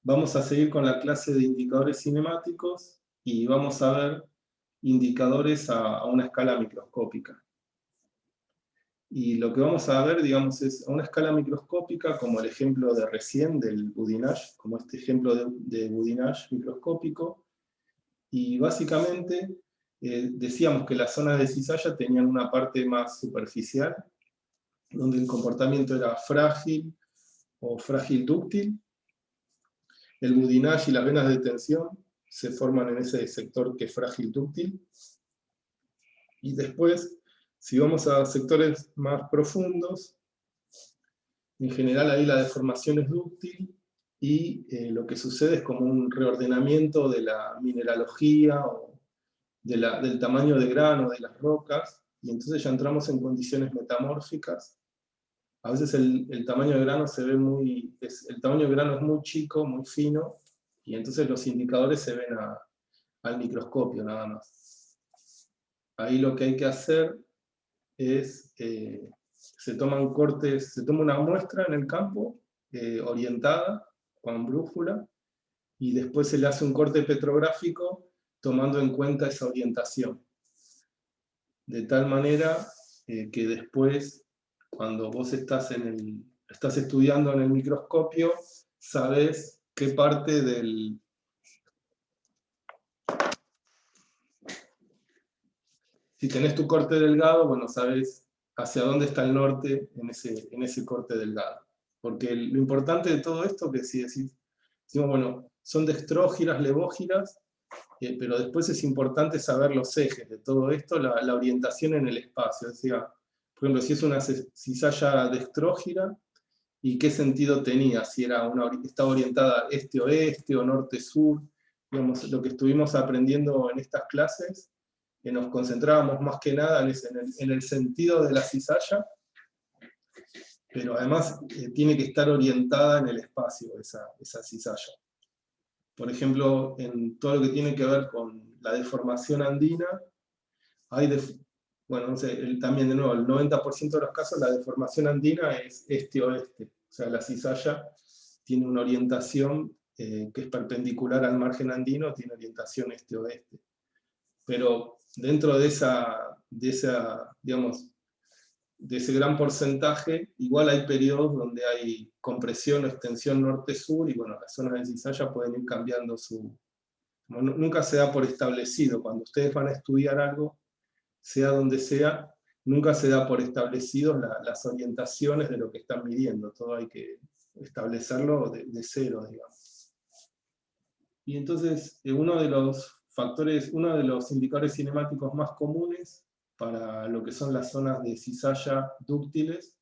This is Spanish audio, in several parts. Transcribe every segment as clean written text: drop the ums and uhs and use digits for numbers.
Vamos a seguir con la clase de indicadores cinemáticos y vamos a ver indicadores a una escala microscópica. Y lo que vamos a ver, digamos, es a una escala microscópica, como el ejemplo de recién del Boudinage, como este ejemplo de Boudinage microscópico. Y básicamente decíamos que las zonas de cizalla tenían una parte más superficial, donde el comportamiento era frágil o frágil dúctil. El Boudinage y las venas de tensión se forman en ese sector que es frágil dúctil. Y después, si vamos a sectores más profundos, en general ahí la deformación es dúctil y lo que sucede es como un reordenamiento de la mineralogía o del tamaño de grano de las rocas, y entonces ya entramos en condiciones metamórficas. A veces el tamaño de grano se ve el tamaño de grano es muy chico, muy fino, y entonces los indicadores se ven al microscopio nada más. Ahí lo que hay que hacer es, se toma una muestra en el campo, orientada, con brújula, y después se le hace un corte petrográfico tomando en cuenta esa orientación. De tal manera que después, cuando vos estás estudiando en el microscopio, sabés qué parte del... Si tenés tu corte delgado, bueno, sabés hacia dónde está el norte en ese corte delgado. Porque lo importante de todo esto, que si decimos, bueno, son dextrógiras, levógiras, pero después es importante saber los ejes de todo esto, la orientación en el espacio. O sea, por ejemplo, si es una cizalla dextrógira, ¿y qué sentido tenía? Si estaba orientada este-oeste o norte-sur. Digamos, lo que estuvimos aprendiendo en estas clases, que nos concentrábamos más que nada en el sentido de la cizalla, pero además tiene que estar orientada en el espacio esa cizalla. Por ejemplo, en todo lo que tiene que ver con la deformación andina, bueno, no sé, también de nuevo, el 90% de los casos la deformación andina es este-oeste. O sea, la cizalla tiene una orientación que es perpendicular al margen andino, tiene orientación este-oeste. Pero dentro de digamos, de ese gran porcentaje, igual hay periodos donde hay compresión o extensión norte-sur, y bueno, las zonas de cizalla pueden ir cambiando nunca se da por establecido. Cuando ustedes van a estudiar algo, sea donde sea, nunca se da por establecido las orientaciones de lo que están midiendo. Todo hay que establecerlo de cero, digamos. Y entonces, uno de los indicadores cinemáticos más comunes para lo que son las zonas de cizalla dúctiles,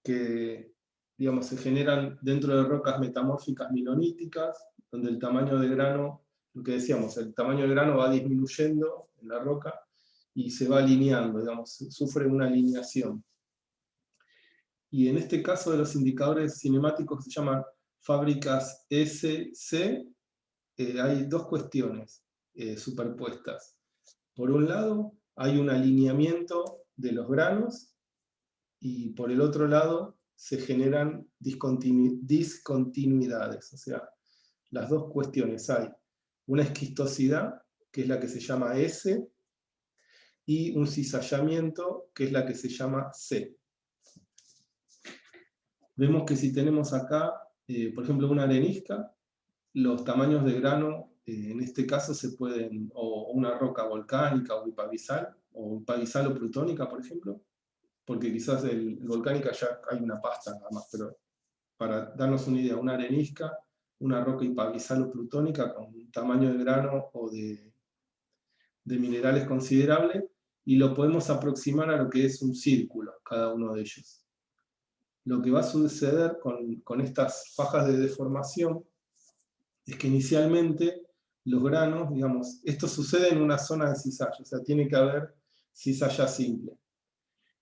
que digamos, se generan dentro de rocas metamórficas miloníticas, donde el tamaño de grano, lo que decíamos, el tamaño de grano va disminuyendo en la roca y se va alineando, digamos, sufre una alineación. Y en este caso de los indicadores cinemáticos que se llaman fábricas SC, hay dos cuestiones superpuestas. Por un lado, hay un alineamiento de los granos, y por el otro lado se generan discontinuidades. O sea, las dos cuestiones. Hay una esquistosidad, que es la que se llama S, y un cizallamiento, que es la que se llama C. Vemos que si tenemos acá, por ejemplo, una arenisca, los tamaños de grano, en este caso se pueden, o una roca volcánica o hipabisal o plutónica, por ejemplo, porque quizás el volcánica ya hay una pasta nada más, pero para darnos una idea, una arenisca, una roca hipabisal o plutónica con un tamaño de grano o de minerales considerable, y lo podemos aproximar a lo que es un círculo, cada uno de ellos. Lo que va a suceder con estas fajas de deformación es que inicialmente los granos, digamos, esto sucede en una zona de cizalla, o sea, tiene que haber cizalla simple.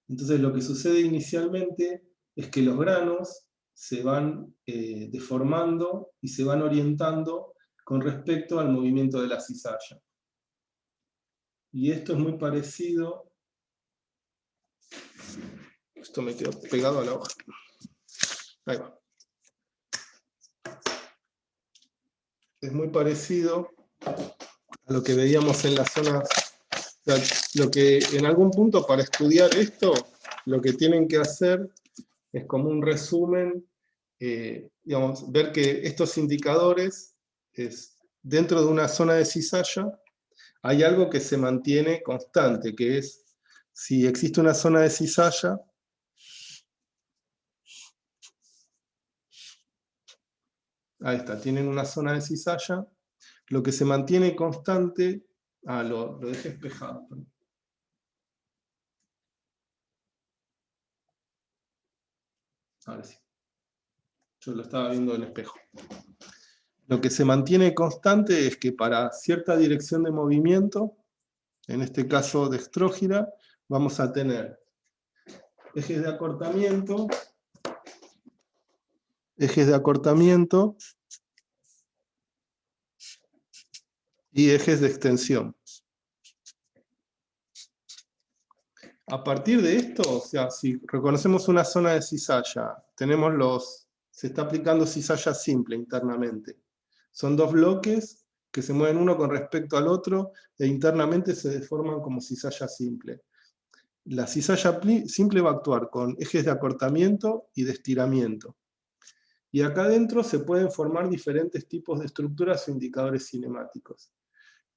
Entonces lo que sucede inicialmente es que los granos se van deformando y se van orientando con respecto al movimiento de la cizalla. Y esto es muy parecido. Esto me quedó pegado a la hoja. Ahí va. es muy parecido a lo que veíamos en las zonas. O sea, lo que en algún punto para estudiar esto, lo que tienen que hacer es como un resumen, digamos, ver que estos indicadores, dentro de una zona de cizalla, hay algo que se mantiene constante, que es, si existe una zona de cizalla, ahí está, tienen una zona de cizalla, lo que se mantiene constante, lo dejé espejado. Ahora sí, yo lo estaba viendo en el espejo. Lo que se mantiene constante es que para cierta dirección de movimiento, en este caso dextrógira, vamos a tener ejes de acortamiento y ejes de extensión. A partir de esto, o sea, si reconocemos una zona de cizalla, se está aplicando cizalla simple internamente. Son dos bloques que se mueven uno con respecto al otro e internamente se deforman como cizalla simple. La cizalla simple va a actuar con ejes de acortamiento y de estiramiento. Y acá adentro se pueden formar diferentes tipos de estructuras o indicadores cinemáticos.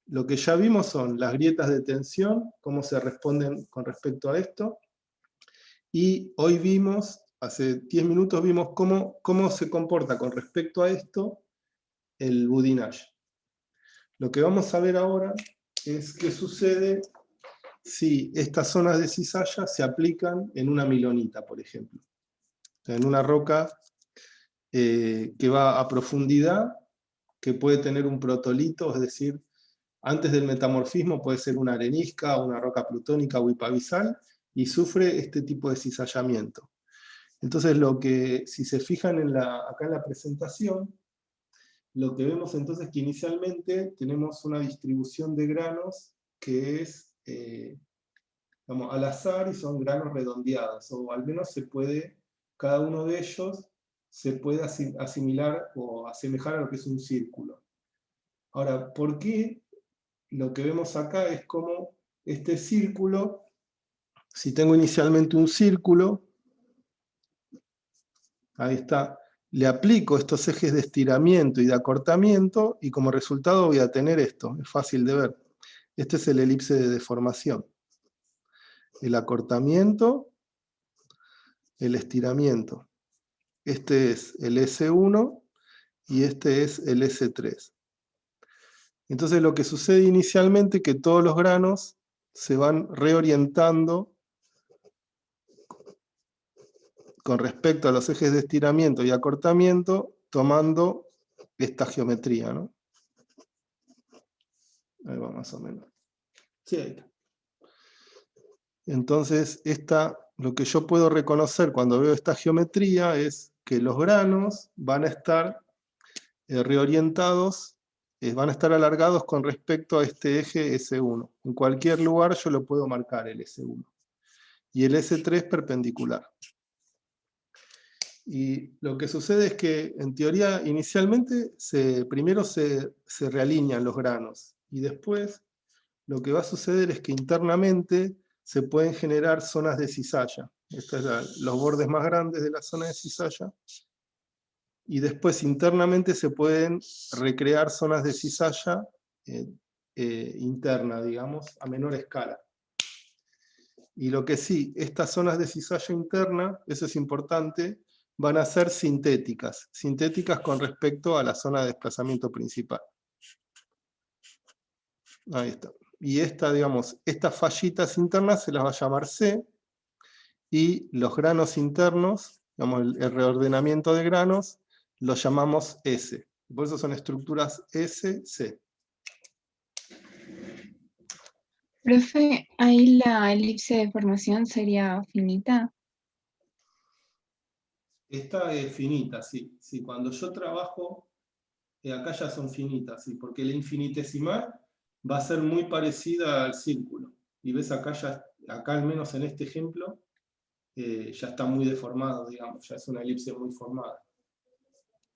Lo que ya vimos son las grietas de tensión, cómo se responden con respecto a esto. Y hoy vimos, hace 10 minutos vimos cómo se comporta con respecto a esto el boudinage. Lo que vamos a ver ahora es qué sucede si estas zonas de cizalla se aplican en una milonita, por ejemplo. O sea, en una roca que va a profundidad, que puede tener un protolito, es decir, antes del metamorfismo puede ser una arenisca, una roca plutónica o hipabisal, y sufre este tipo de cizallamiento. Entonces, si se fijan acá en la presentación, lo que vemos entonces es que inicialmente tenemos una distribución de granos que es al azar y son granos redondeados, o al menos cada uno de ellos se puede asimilar o asemejar a lo que es un círculo. Ahora, ¿por qué lo que vemos acá es como este círculo, si tengo inicialmente un círculo, ahí está, le aplico estos ejes de estiramiento y de acortamiento y como resultado voy a tener esto, es fácil de ver. Este es el elipse de deformación. El acortamiento, el estiramiento. Este es el S1 y este es el S3. Entonces lo que sucede inicialmente es que todos los granos se van reorientando con respecto a los ejes de estiramiento y acortamiento, tomando esta geometría, ¿no? Ahí va más o menos. Sí, ahí está. Entonces, lo que yo puedo reconocer cuando veo esta geometría es que los granos van a estar reorientados, van a estar alargados con respecto a este eje S1. En cualquier lugar yo lo puedo marcar, el S1. Y el S3 perpendicular. Y lo que sucede es que, en teoría, inicialmente, primero se realinean los granos, y después lo que va a suceder es que internamente se pueden generar zonas de cizalla. Estos son los bordes más grandes de la zona de cizalla, y después internamente se pueden recrear zonas de cizalla interna, digamos, a menor escala. Y lo que sí, estas zonas de cizalla interna, eso es importante, van a ser sintéticas con respecto a la zona de desplazamiento principal. Ahí está. Y estas fallitas internas se las va a llamar C, y los granos internos, el reordenamiento de granos, los llamamos S. Por eso son estructuras S-C. Profe, ahí la elipse de formación sería finita. Esta es finita, sí. Sí, cuando yo trabajo, acá ya son finitas, sí, porque la infinitesimal va a ser muy parecida al círculo. Y ves acá, acá al menos en este ejemplo, ya está muy deformado, digamos, ya es una elipse muy formada.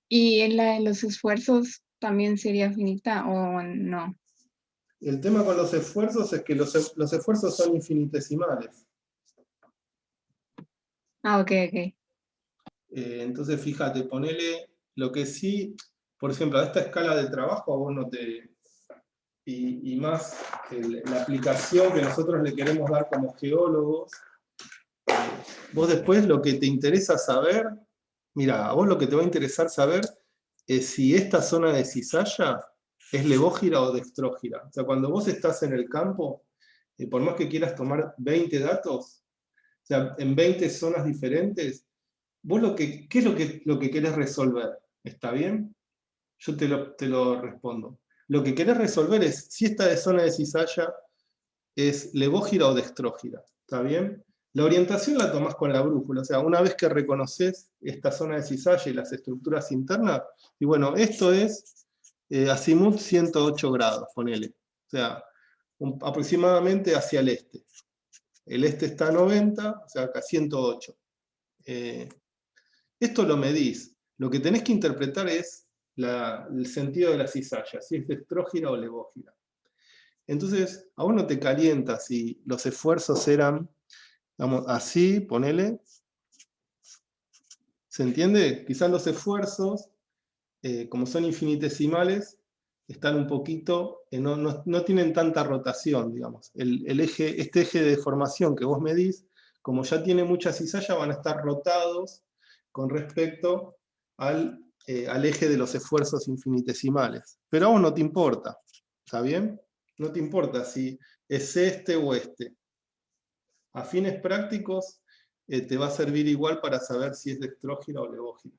Y en la de los esfuerzos, también sería finita o no. El tema con los esfuerzos es que los esfuerzos son infinitesimales. Ah, ok, ok. Entonces, fíjate, ponele lo que sí, por ejemplo, a esta escala de trabajo a vos no te... Y más la aplicación que nosotros le queremos dar como geólogos, vos después lo que te interesa saber, mira, a vos lo que te va a interesar saber es si esta zona de cizalla es levógira o dextrógira. O sea, cuando vos estás en el campo, por más que quieras tomar 20 datos, o sea, en 20 zonas diferentes, vos ¿qué es lo que querés resolver? ¿Está bien? Yo te lo respondo. Lo que querés resolver es si esta zona de cizalla es levógira o dextrógira. ¿Está bien? La orientación la tomás con la brújula. O sea, una vez que reconoces esta zona de cizalla y las estructuras internas, y bueno, esto es azimut 108 grados, ponele. O sea, aproximadamente hacia el este. El este está a 90, o sea, acá 108. Esto lo medís. Lo que tenés que interpretar es el sentido de la cizalla, si es dextrógira o levógira. Entonces, a vos no te calienta si los esfuerzos eran, vamos, así, ponele. ¿Se entiende? Quizás los esfuerzos, como son infinitesimales, están un poquito, no tienen tanta rotación, digamos. Este eje de deformación que vos medís, como ya tiene mucha cizalla, van a estar rotados con respecto al eje de los esfuerzos infinitesimales. Pero a vos no te importa, ¿está bien? No te importa si es este o este. A fines prácticos, te va a servir igual para saber si es dextrógira o levógira.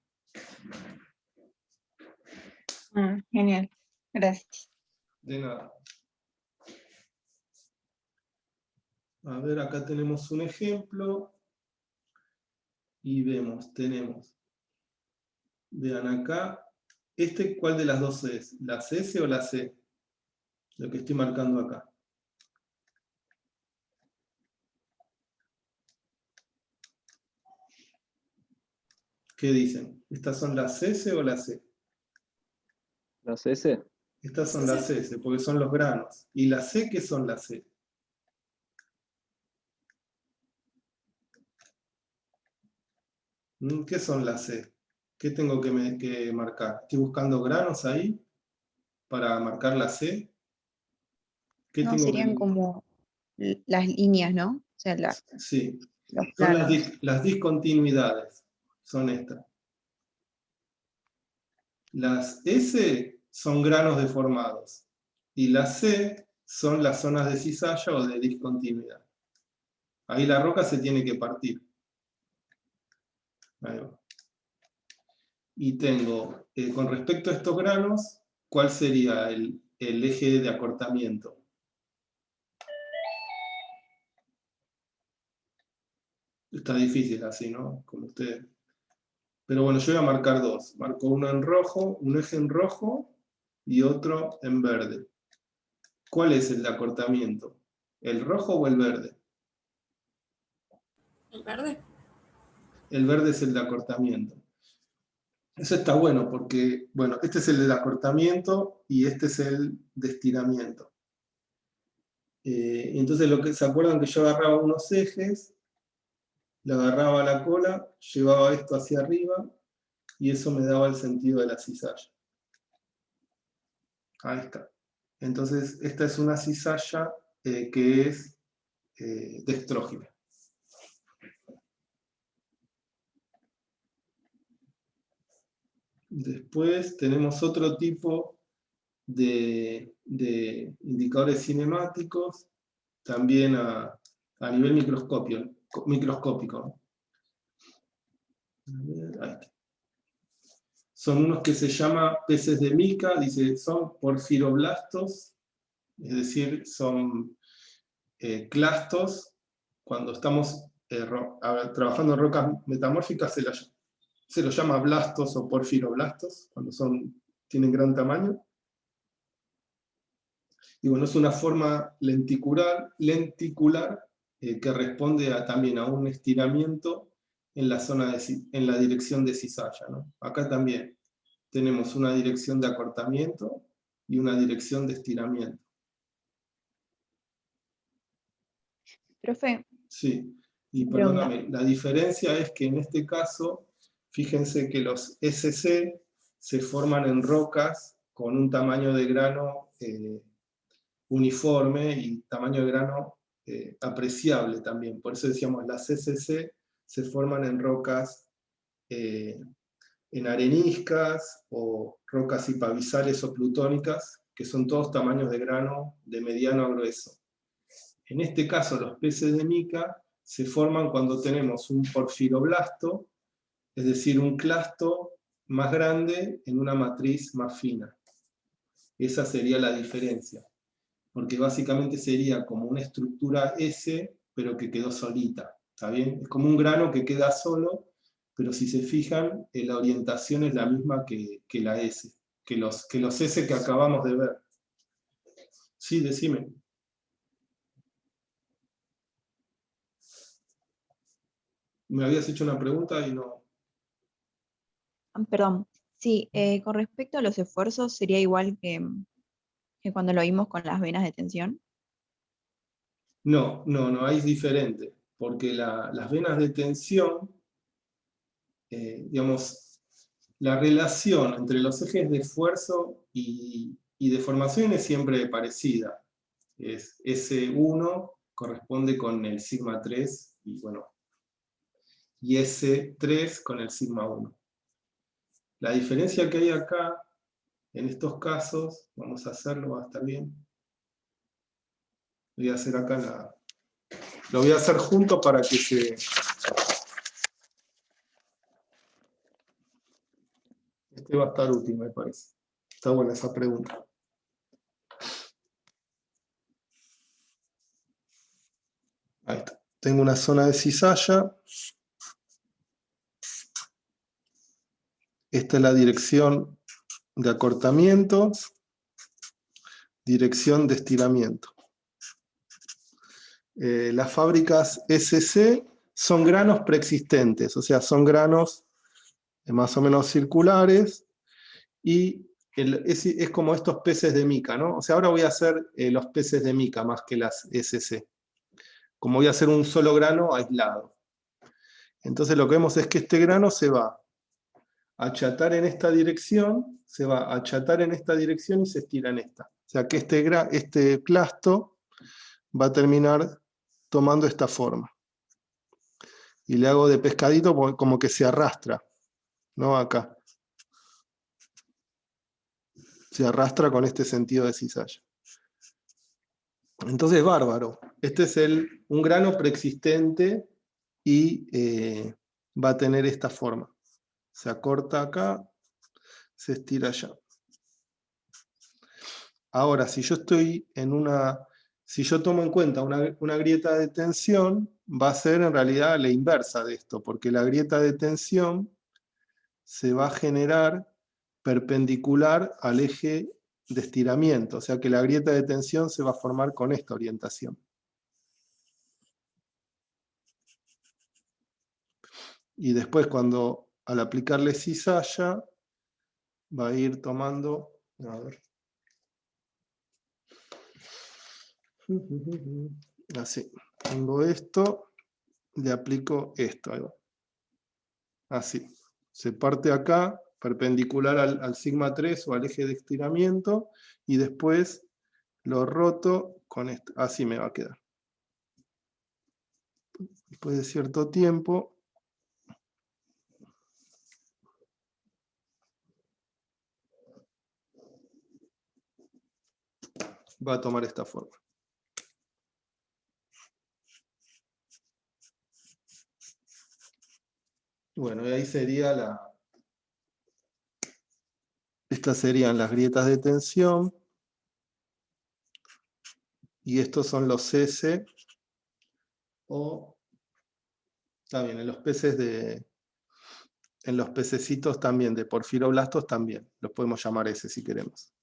Ah, genial. Gracias. De nada. A ver, acá tenemos un ejemplo. Y tenemos. Vean acá, ¿cuál de las dos es? ¿La S o la C? Lo que estoy marcando acá. ¿Qué dicen? ¿Estas son las S o la C? ¿Las S? Estas son las S, porque son los granos. ¿Y la C qué son las C? ¿Qué son las C? ¿Qué tengo que marcar? ¿Estoy buscando granos ahí para marcar la C? ¿Qué No, tengo serían que...? como las líneas, ¿no? O sea, Sí, los son planos. las discontinuidades. Son estas. Las S son granos deformados y las C son las zonas de cizalla o de discontinuidad. Ahí la roca se tiene que partir. Ahí va. Y tengo, con respecto a estos granos, ¿cuál sería el eje de acortamiento? Está difícil así, ¿no? Como ustedes. Pero bueno, yo voy a marcar dos. Marco uno en rojo, un eje en rojo y otro en verde. ¿Cuál es el de acortamiento? ¿El rojo o el verde? ¿El verde? El verde es el de acortamiento. Eso está bueno porque, bueno, este es el de acortamiento y este es el de estiramiento. Entonces, ¿se acuerdan que yo agarraba unos ejes, le agarraba la cola, llevaba esto hacia arriba y eso me daba el sentido de la cizalla? Ahí está. Entonces, esta es una cizalla que es dextrógira. Después tenemos otro tipo de indicadores cinemáticos, también a nivel microscópico. Ahí está. Son unos que se llaman peces de mica, dice, son porfiroblastos, es decir, son clastos. Cuando estamos trabajando en rocas metamórficas se los llama blastos o porfiroblastos, cuando tienen gran tamaño. Y bueno, es una forma lenticular que responde también a un estiramiento en la dirección de cizalla, ¿no? Acá también. tenemos una dirección de acortamiento y una dirección de estiramiento. Profe, Sí, y pregunta. perdóname, la diferencia es que en este caso, fíjense que los SC se forman en rocas con un tamaño de grano uniforme y tamaño de grano apreciable también. Por eso decíamos, las SC se forman en rocas, en areniscas o rocas hipabisales o plutónicas, que son todos tamaños de grano de mediano a grueso. En este caso, los peces de mica se forman cuando tenemos un porfiroblasto, es decir, un clasto más grande en una matriz más fina. Esa sería la diferencia, porque básicamente sería como una estructura S, pero que quedó solita, ¿está bien? Es como un grano que queda solo, pero si se fijan, la orientación es la misma que la S, que los S que acabamos de ver. Sí, decime. Me habías hecho una pregunta y no... Perdón. Sí, con respecto a los esfuerzos, sería igual que cuando lo vimos con las venas de tensión. No, ahí es diferente, porque las venas de tensión, digamos, la relación entre los ejes de esfuerzo y deformación es siempre parecida. Es S1 corresponde con el sigma 3 y bueno, y S3 con el sigma 1. La diferencia que hay acá, en estos casos, vamos a hacerlo, va a estar bien. Voy a hacer acá lo voy a hacer junto para que se... Este va a estar útil, me parece. Está buena esa pregunta. Ahí está. Tengo una zona de cizalla. Esta es la dirección de acortamiento, dirección de estiramiento. Las fábricas SC son granos preexistentes, o sea, son granos más o menos circulares, y es como estos peces de mica, ¿no? O sea, ahora voy a hacer los peces de mica más que las SC. Como voy a hacer un solo grano aislado. Entonces lo que vemos es que este grano se va a achatar en esta dirección, se va a achatar en esta dirección y se estira en esta. O sea que este clasto va a terminar tomando esta forma. Y le hago de pescadito como que se arrastra, ¿no? Acá. Se arrastra con este sentido de cizalla. Entonces, bárbaro. Este es un grano preexistente y va a tener esta forma. Se acorta acá, se estira allá. Ahora, si yo tomo en cuenta una grieta de tensión, va a ser en realidad la inversa de esto, porque la grieta de tensión se va a generar perpendicular al eje de estiramiento, o sea que la grieta de tensión se va a formar con esta orientación. Y después al aplicarle cizalla, va a ir tomando, a ver, así, tengo esto, le aplico esto, ahí va. Así, se parte acá, perpendicular al sigma 3 o al eje de estiramiento, y después lo roto con esto, así me va a quedar. Después de cierto tiempo, va a tomar esta forma. Bueno, y ahí sería estas serían las grietas de tensión, y estos son los S, o, está bien, en los pececitos también, de porfiroblastos también, los podemos llamar S si queremos.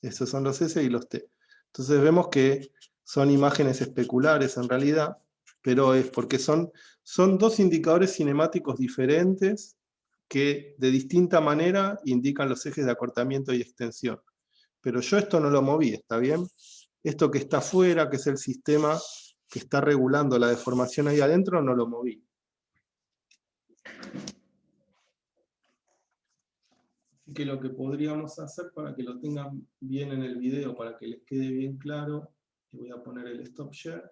Estos son los S y los T. Entonces vemos que son imágenes especulares en realidad, pero es porque son dos indicadores cinemáticos diferentes, que de distinta manera indican los ejes de acortamiento y extensión. Pero yo esto no lo moví, ¿está bien? Esto que está afuera, que es el sistema que está regulando la deformación ahí adentro, no lo moví. Así que lo que podríamos hacer para que lo tengan bien en el video, para que les quede bien claro, le voy a poner el stop share.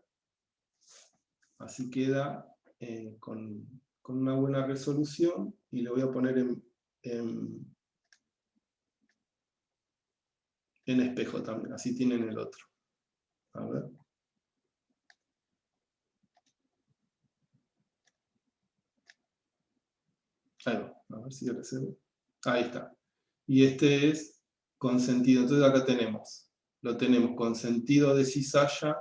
Así queda con una buena resolución, y lo voy a poner en espejo también, así tienen el otro. A ver. Ahí va, a ver si recibe. Ahí está. Y este es con sentido. Entonces acá lo tenemos con sentido de cizalla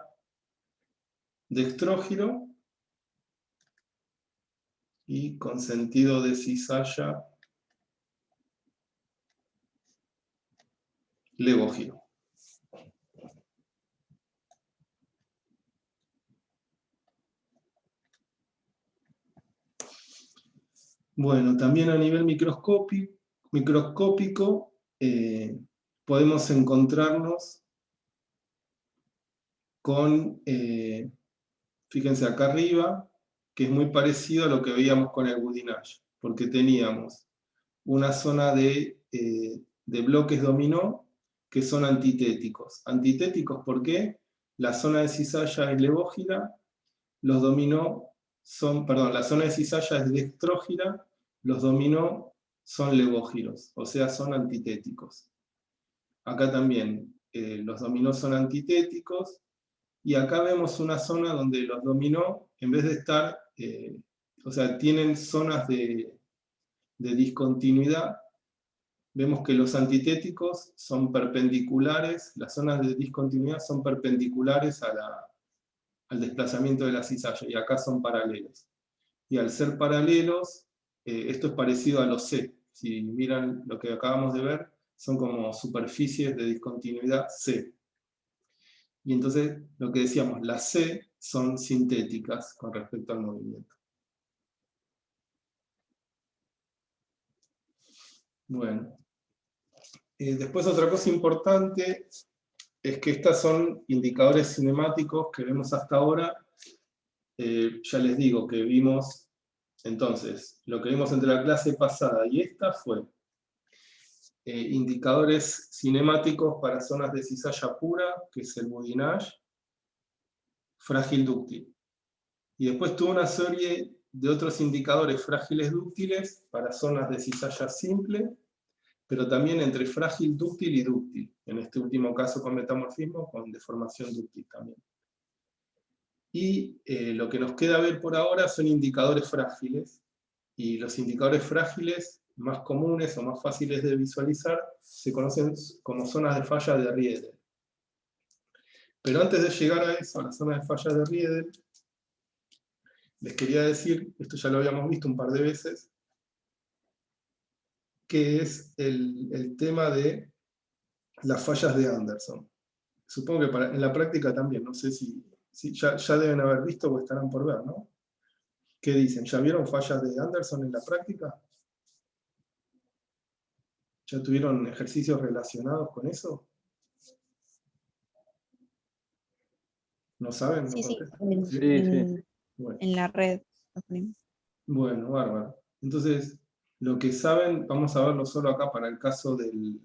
dextrógiro y con sentido de cizalla levógiro. Bueno, también a nivel microscópico podemos encontrarnos con, fíjense acá arriba, que es muy parecido a lo que veíamos con el Boudinage, porque teníamos una zona de bloques dominó que son antitéticos. ¿Antitéticos por qué? La zona de cizalla es levógira, los dominó son, perdón, la zona de cizalla es dextrógira, los dominó son levógiros, o sea, son antitéticos. Acá también los dominó son antitéticos, y acá vemos una zona donde los dominó, en vez de estar, o sea, tienen zonas de discontinuidad. Vemos que los antitéticos son perpendiculares, las zonas de discontinuidad son perpendiculares al desplazamiento de la cizalla, y acá son paralelos. Y al ser paralelos, esto es parecido a los C. Si miran lo que acabamos de ver, son como superficies de discontinuidad C. Y entonces, lo que decíamos, las C son sintéticas con respecto al movimiento. Bueno. Después otra cosa importante es que estos son indicadores cinemáticos que vemos hasta ahora. Ya les digo que vimos, entonces, lo que vimos entre la clase pasada y esta fue indicadores cinemáticos para zonas de cizalla pura, que es el Boudinage, frágil dúctil. Y después tuvo una serie de otros indicadores frágiles dúctiles para zonas de cizalla simple, pero también entre frágil dúctil y dúctil, en este último caso con metamorfismo, con deformación dúctil también. Y lo que nos queda ver por ahora son indicadores frágiles, y los indicadores frágiles más comunes o más fáciles de visualizar se conocen como zonas de falla de Riedel. Pero antes de llegar a eso, a la zona de falla de Riedel, les quería decir, esto ya lo habíamos visto un par de veces, que es el tema de las fallas de Anderson. Supongo que en la práctica también, no sé si ya deben haber visto o estarán por ver, ¿no? ¿Qué dicen? ¿Ya vieron fallas de Anderson en la práctica? ¿Ya tuvieron ejercicios relacionados con eso? ¿No saben? ¿No Sí, sí, contestan? Sí. Bueno. en la red. Bueno, bárbaro. Entonces, lo que saben, vamos a verlo solo acá para el caso de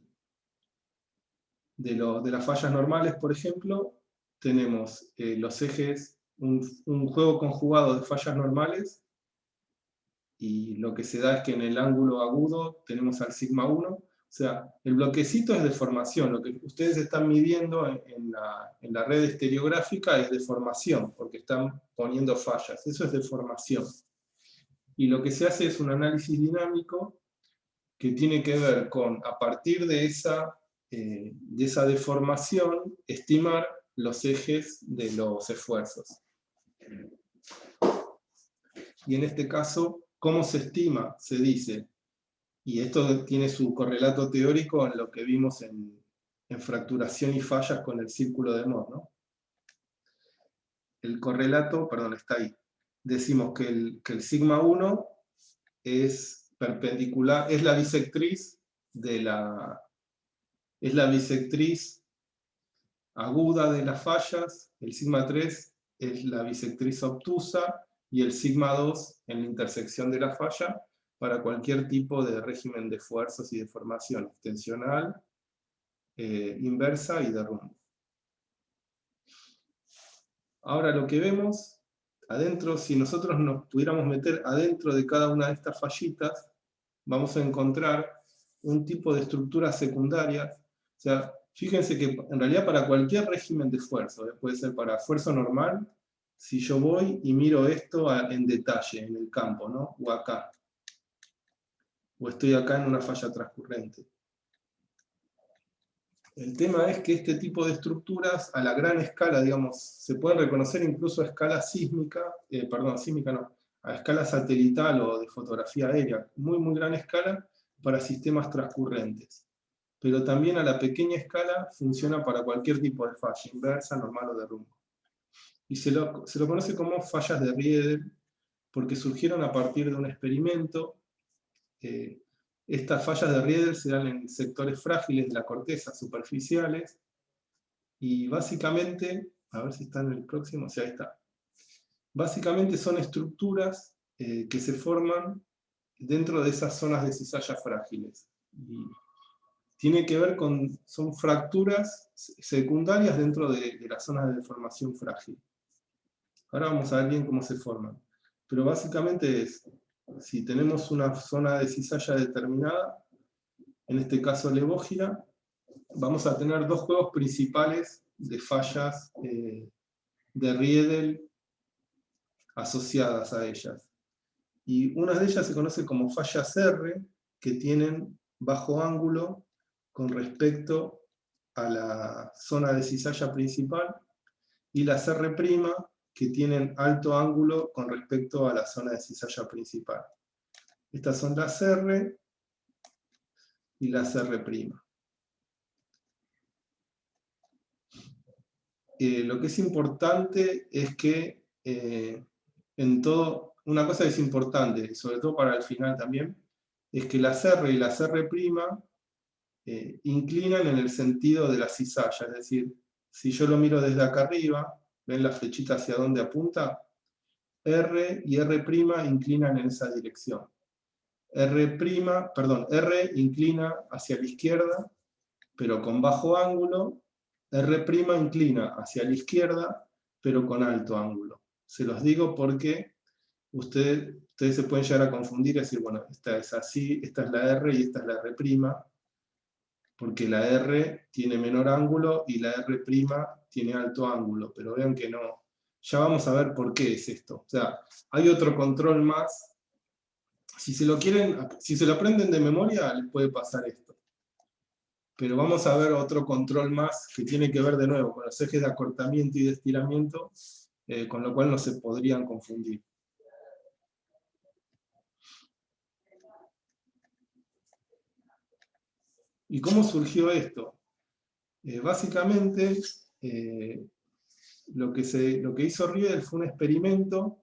las fallas normales, por ejemplo. Tenemos los ejes, un juego conjugado de fallas normales, y lo que se da es que en el ángulo agudo tenemos al sigma 1. O sea, el bloquecito es deformación. Lo que ustedes están midiendo en la red estereográfica es deformación, porque están poniendo fallas. Eso es deformación. Y lo que se hace es un análisis dinámico que tiene que ver con, a partir de esa deformación, estimar los ejes de los esfuerzos. Y en este caso, ¿cómo se estima? Se dice, y esto tiene su correlato teórico en lo que vimos en fracturación y fallas con el círculo de Mohs, ¿no? El correlato, perdón, está ahí. Decimos que el sigma 1 es perpendicular, es la bisectriz aguda de las fallas, el sigma 3 es la bisectriz obtusa, y el sigma 2 en la intersección de la falla, para cualquier tipo de régimen de fuerzas y deformación, tensional, inversa y de rumbo. Ahora lo que vemos, adentro, si nosotros nos pudiéramos meter adentro de cada una de estas fallitas, vamos a encontrar un tipo de estructuras secundarias. O sea, fíjense que en realidad para cualquier régimen de esfuerzo, puede ser para esfuerzo normal, si yo voy y miro esto en detalle, en el campo, ¿no? O acá. O estoy acá en una falla transcurrente. El tema es que este tipo de estructuras a la gran escala, digamos, se pueden reconocer incluso a escala sísmica, sísmica no, a escala satelital o de fotografía aérea, muy muy gran escala para sistemas transcurrentes. Pero también a la pequeña escala funciona para cualquier tipo de falla, inversa, normal o de rumbo. Y se lo conoce como fallas de Riedel, porque surgieron a partir de un experimento. Estas fallas de Riedel se dan en sectores frágiles de la corteza, superficiales, y básicamente, a ver si está en el próximo, sí, ahí está. Básicamente son estructuras que se forman dentro de esas zonas de cizalla frágiles. Y tiene que ver son fracturas secundarias dentro de las zonas de deformación frágil. Ahora vamos a ver bien cómo se forman. Pero básicamente es, si tenemos una zona de cizalla determinada, en este caso levógira, vamos a tener dos juegos principales de fallas de Riedel asociadas a ellas. Y una de ellas se conoce como fallas R, que tienen bajo ángulo con respecto a la zona de cizalla principal, y las R', que tienen alto ángulo con respecto a la zona de cizalla principal. Estas son las R y las R'. Lo que es importante es que en todo, una cosa que es importante, sobre todo para el final también, es que las R y las R' inclinan en el sentido de la cizalla, es decir, si yo lo miro desde acá arriba, ¿ven la flechita hacia dónde apunta? R y R' inclinan en esa dirección. R inclina hacia la izquierda, pero con bajo ángulo. R' inclina hacia la izquierda, pero con alto ángulo. Se los digo porque ustedes se pueden llegar a confundir y decir, bueno, esta es así, esta es la R y esta es la R', porque la R tiene menor ángulo y la R' tiene alto ángulo, pero vean que no. Ya vamos a ver por qué es esto. O sea, hay otro control más. Si se lo aprenden de memoria, les puede pasar esto. Pero vamos a ver otro control más que tiene que ver de nuevo con los ejes de acortamiento y de estiramiento, con lo cual no se podrían confundir. ¿Y cómo surgió esto? Básicamente, lo que hizo Riedel fue un experimento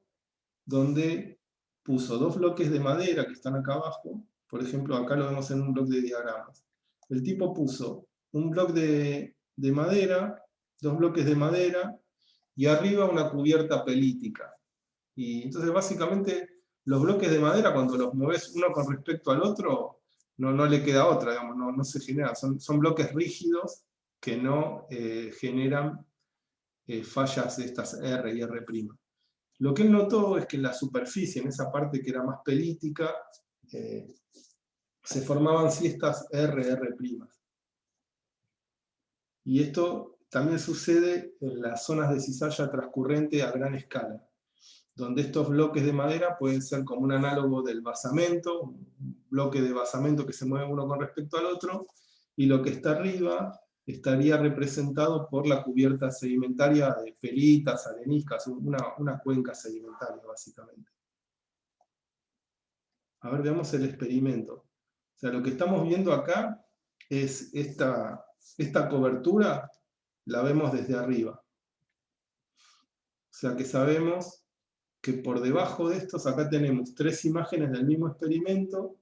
donde puso dos bloques de madera que están acá abajo. Por ejemplo, acá lo vemos en un bloque de diagramas. El tipo puso un bloque de madera, dos bloques de madera, y arriba una cubierta pelítica. Y entonces básicamente los bloques de madera, cuando los mueves uno con respecto al otro, no le queda otra, digamos, no se genera. Son bloques rígidos que no generan fallas de estas R y R'. Lo que él notó es que en la superficie, en esa parte que era más pelítica, se formaban sí estas R'. Y esto también sucede en las zonas de cizalla transcurrente a gran escala, donde estos bloques de madera pueden ser como un análogo del basamento, un bloque de basamento que se mueve uno con respecto al otro, y lo que está arriba estaría representado por la cubierta sedimentaria de pelitas, areniscas, una cuenca sedimentaria básicamente. A ver, veamos el experimento. O sea, lo que estamos viendo acá es esta cobertura, la vemos desde arriba. O sea que sabemos que por debajo de estos, acá tenemos tres imágenes del mismo experimento,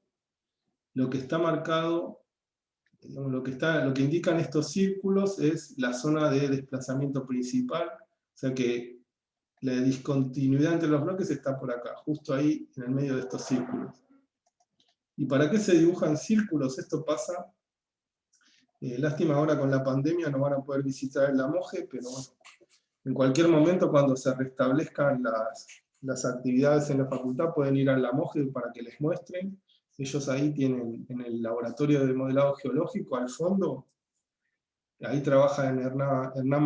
lo que está marcado, lo que indican estos círculos es la zona de desplazamiento principal, o sea que la discontinuidad entre los bloques está por acá, justo ahí en el medio de estos círculos. ¿Y para qué se dibujan círculos? Esto pasa, lástima ahora con la pandemia no van a poder visitar el Amoje, pero bueno, en cualquier momento cuando se restablezcan las actividades en la facultad pueden ir al Amoje para que les muestren. Ellos ahí tienen en el laboratorio de modelado geológico al fondo, ahí trabajan Hernán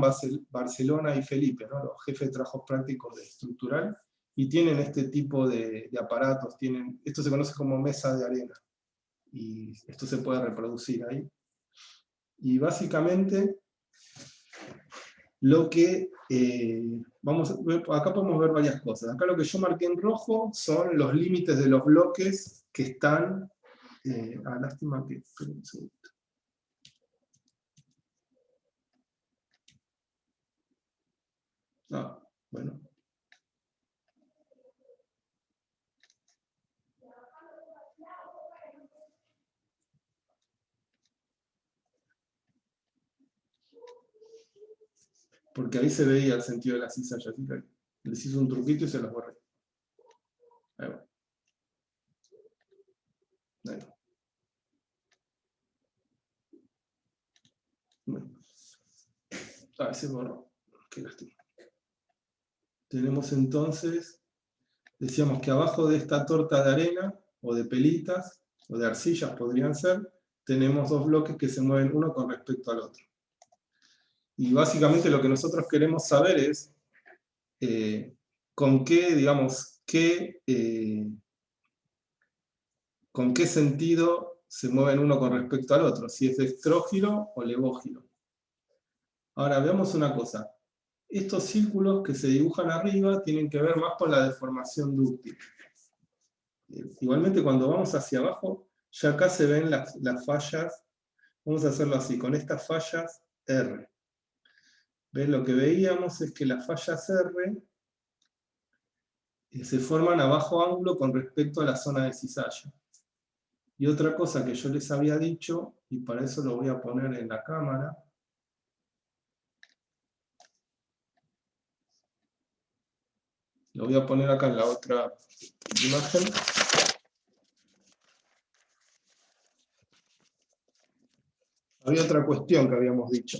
Barcelona y Felipe, ¿no? Los jefes de trabajos prácticos de estructural, y tienen este tipo de aparatos, esto se conoce como mesa de arena, y esto se puede reproducir ahí. Y básicamente, lo que, acá podemos ver varias cosas. Acá lo que yo marqué en rojo son los límites de los bloques que están, lástima que, esperen un segundo. Bueno. Porque ahí se veía el sentido de la cizalla, así que les hice un truquito y se los borré. Ahí va. Ahí va. Bueno. Se borró. Qué lástima. Tenemos entonces, decíamos que abajo de esta torta de arena, o de pelitas, o de arcillas podrían ser, tenemos dos bloques que se mueven uno con respecto al otro. Y básicamente lo que nosotros queremos saber es con qué, digamos, con qué sentido se mueven uno con respecto al otro, si es dextrógiro o levógiro. Ahora veamos una cosa. Estos círculos que se dibujan arriba tienen que ver más con la deformación dúctil. Igualmente cuando vamos hacia abajo, ya acá se ven las fallas, vamos a hacerlo así, con estas fallas R. ¿Ves? Lo que veíamos es que las fallas R se forman a bajo ángulo con respecto a la zona de cizalla. Y otra cosa que yo les había dicho, y para eso lo voy a poner en la cámara, lo voy a poner acá en la otra imagen. Había otra cuestión que habíamos dicho,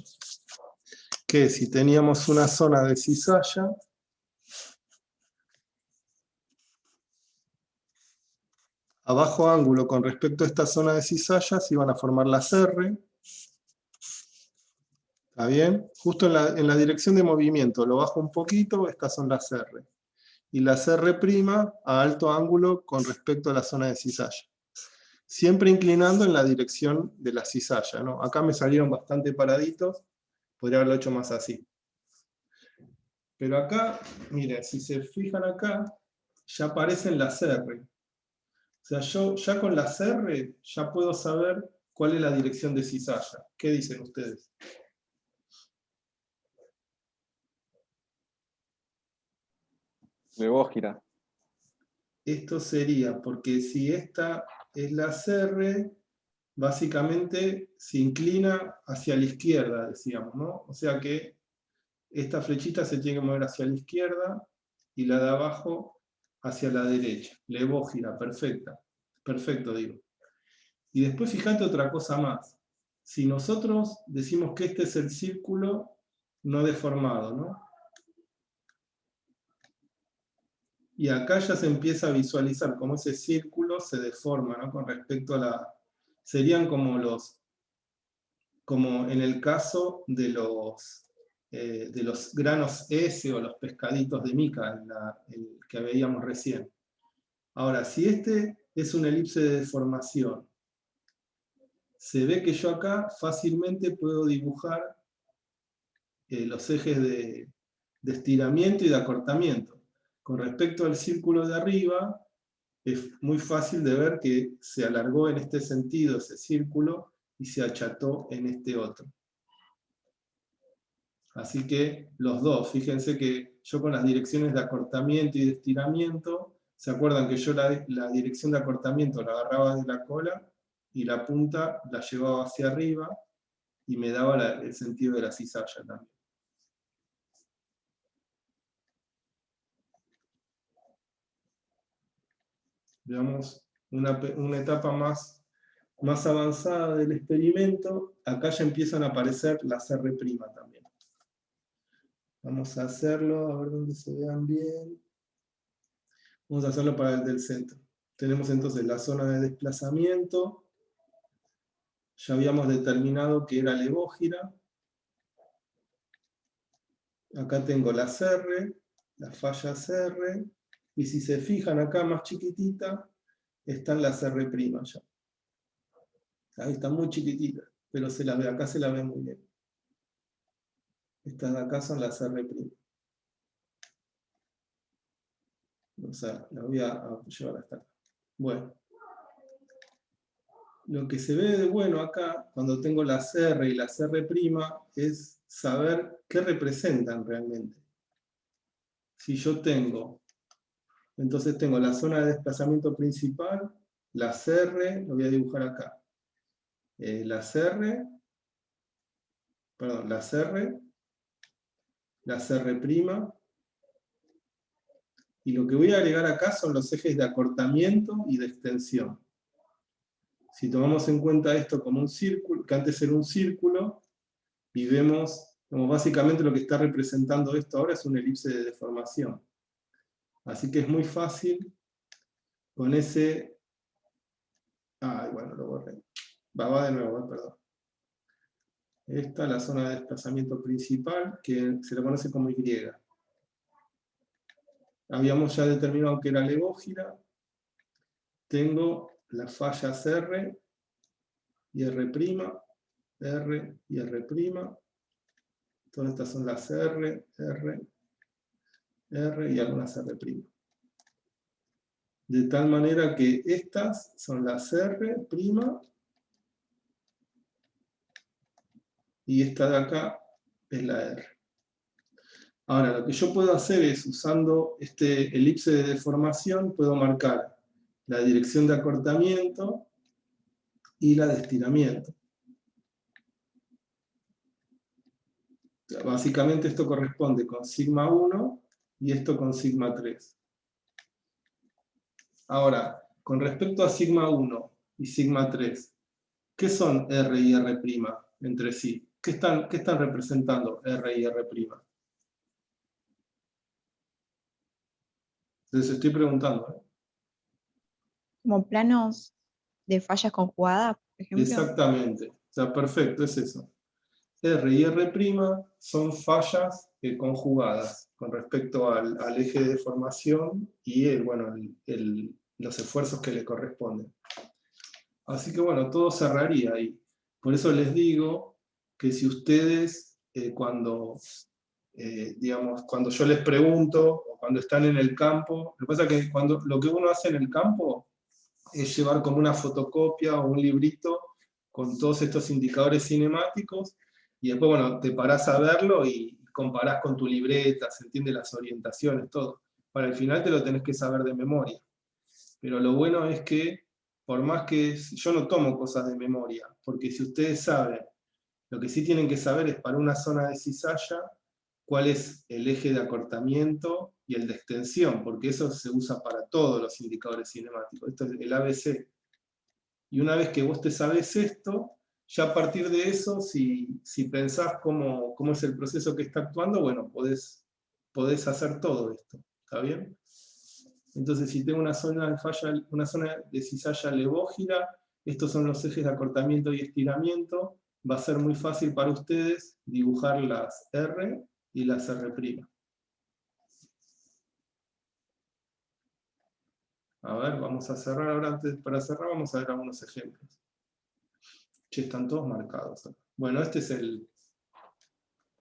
que si teníamos una zona de cizalla, a bajo ángulo con respecto a esta zona de cizalla se iban a formar las R. ¿Está bien? Justo en la dirección de movimiento, lo bajo un poquito, estas son las R. Y las R' a alto ángulo con respecto a la zona de cizalla. Siempre inclinando en la dirección de la cizalla, ¿no? Acá me salieron bastante paraditos, podría haberlo hecho más así. Pero acá, miren, si se fijan acá, ya aparecen las R. O sea, yo ya con las R ya puedo saber cuál es la dirección de cizalla. ¿Qué dicen ustedes? Levógira. Esto sería, porque si esta es la R, básicamente se inclina hacia la izquierda, decíamos, ¿no? O sea que esta flechita se tiene que mover hacia la izquierda y la de abajo hacia la derecha. Levógira, perfecta. Perfecto, digo. Y después fíjate otra cosa más. Si nosotros decimos que este es el círculo no deformado, ¿no? Y acá ya se empieza a visualizar cómo ese círculo se deforma, ¿no? Con respecto a la... Serían como como en el caso de los granos S o los pescaditos de mica, el que veíamos recién. Ahora, si este es una elipse de deformación, se ve que yo acá fácilmente puedo dibujar los ejes de estiramiento y de acortamiento. Con respecto al círculo de arriba, es muy fácil de ver que se alargó en este sentido ese círculo y se acható en este otro. Así que los dos, fíjense que yo con las direcciones de acortamiento y de estiramiento, ¿se acuerdan que yo la dirección de acortamiento la agarraba de la cola y la punta la llevaba hacia arriba y me daba el sentido de la cizalla también. Veamos una etapa más avanzada del experimento. Acá ya empiezan a aparecer las R' también. Vamos a hacerlo, a ver dónde se vean bien. Vamos a hacerlo para el del centro. Tenemos entonces la zona de desplazamiento. Ya habíamos determinado que era levógira. Acá tengo las R, las fallas R, y si se fijan acá más chiquitita, están las R' ya. Ahí están muy chiquititas, pero se las ve, acá se las ve muy bien. Estas de acá son las R'. O sea, las voy a llevar hasta acá. Bueno. Lo que se ve de bueno acá, cuando tengo las R y las R', es saber qué representan realmente. Si yo tengo, entonces tengo la zona de desplazamiento principal, las R, lo voy a dibujar acá. Las R, las R, y lo que voy a agregar acá son los ejes de acortamiento y de extensión. Si tomamos en cuenta esto como un círculo, que antes era un círculo, y vemos como básicamente lo que está representando esto ahora es una elipse de deformación. Así que es muy fácil con ese... bueno, lo borré. Va de nuevo, perdón. Esta es la zona de desplazamiento principal, que se la conoce como Y. Habíamos ya determinado que era levógira. Tengo las fallas R y R', R y R'. Todas estas son las R, R y algunas R'. De tal manera que estas son las R', y esta de acá es la R. Ahora, lo que yo puedo hacer es, usando este elipse de deformación, puedo marcar la dirección de acortamiento y la de estiramiento. O sea, básicamente esto corresponde con sigma 1 y esto con sigma 3. Ahora, con respecto a sigma 1 y sigma 3, ¿qué son R y R' entre sí? ¿Qué están representando R y R'? Les estoy preguntando. Como planos de fallas conjugadas, por ejemplo. Exactamente. O sea, perfecto, es eso. R y R' son fallas conjugadas con respecto al eje de deformación y los esfuerzos que le corresponden. Así que bueno, todo cerraría ahí. Por eso les digo que si ustedes, cuando yo les pregunto, o cuando están en el campo, lo que pasa es que lo que uno hace en el campo es llevar como una fotocopia o un librito con todos estos indicadores cinemáticos, y después, bueno, te parás a verlo y comparás con tu libreta, se entiende las orientaciones, todo. Para el final te lo tenés que saber de memoria. Pero lo bueno es que, por más que yo no tomo cosas de memoria, porque si ustedes saben, lo que sí tienen que saber es para una zona de cizalla, cuál es el eje de acortamiento y el de extensión, porque eso se usa para todos los indicadores cinemáticos. Esto es el ABC. Y una vez que vos te sabes esto, ya a partir de eso, si pensás cómo es el proceso que está actuando, bueno, podés hacer todo esto. ¿Está bien? Entonces, si tengo una zona de cizalla levógira, estos son los ejes de acortamiento y estiramiento, va a ser muy fácil para ustedes dibujar las R y las R'. A ver, vamos a cerrar ahora. Para cerrar vamos a ver algunos ejemplos. Che, están todos marcados. Bueno, este es el...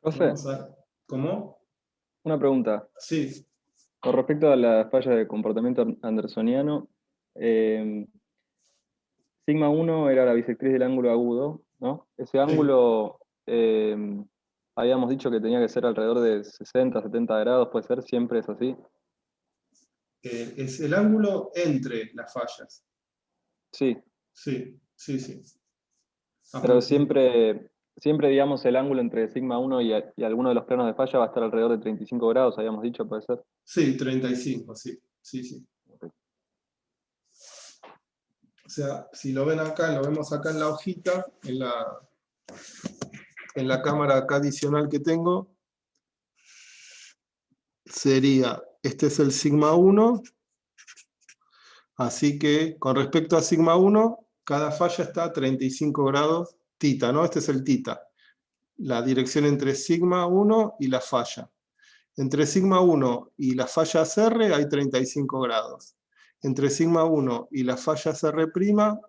Profe, ¿Cómo? una pregunta. Sí. Con respecto a la falla de comportamiento andersoniano, sigma 1 era la bisectriz del ángulo agudo, ¿no? Ese ángulo, habíamos dicho que tenía que ser alrededor de 60, 70 grados, ¿puede ser? ¿Siempre es así? Es el ángulo entre las fallas. Sí. Sí. Sí, sí. Pero siempre, digamos, el ángulo entre sigma 1 y alguno de los planos de falla va a estar alrededor de 35 grados, habíamos dicho, ¿puede ser? Sí, 35, sí. Sí, sí. Ok. O sea, si lo ven acá, lo vemos acá en la hojita, en la cámara acá adicional que tengo, sería, este es el sigma 1, así que con respecto a sigma 1, cada falla está a 35 grados tita, ¿no? Este es el tita, la dirección entre sigma 1 y la falla. Entre sigma 1 y las fallas R hay 35 grados. Entre sigma 1 y las fallas R'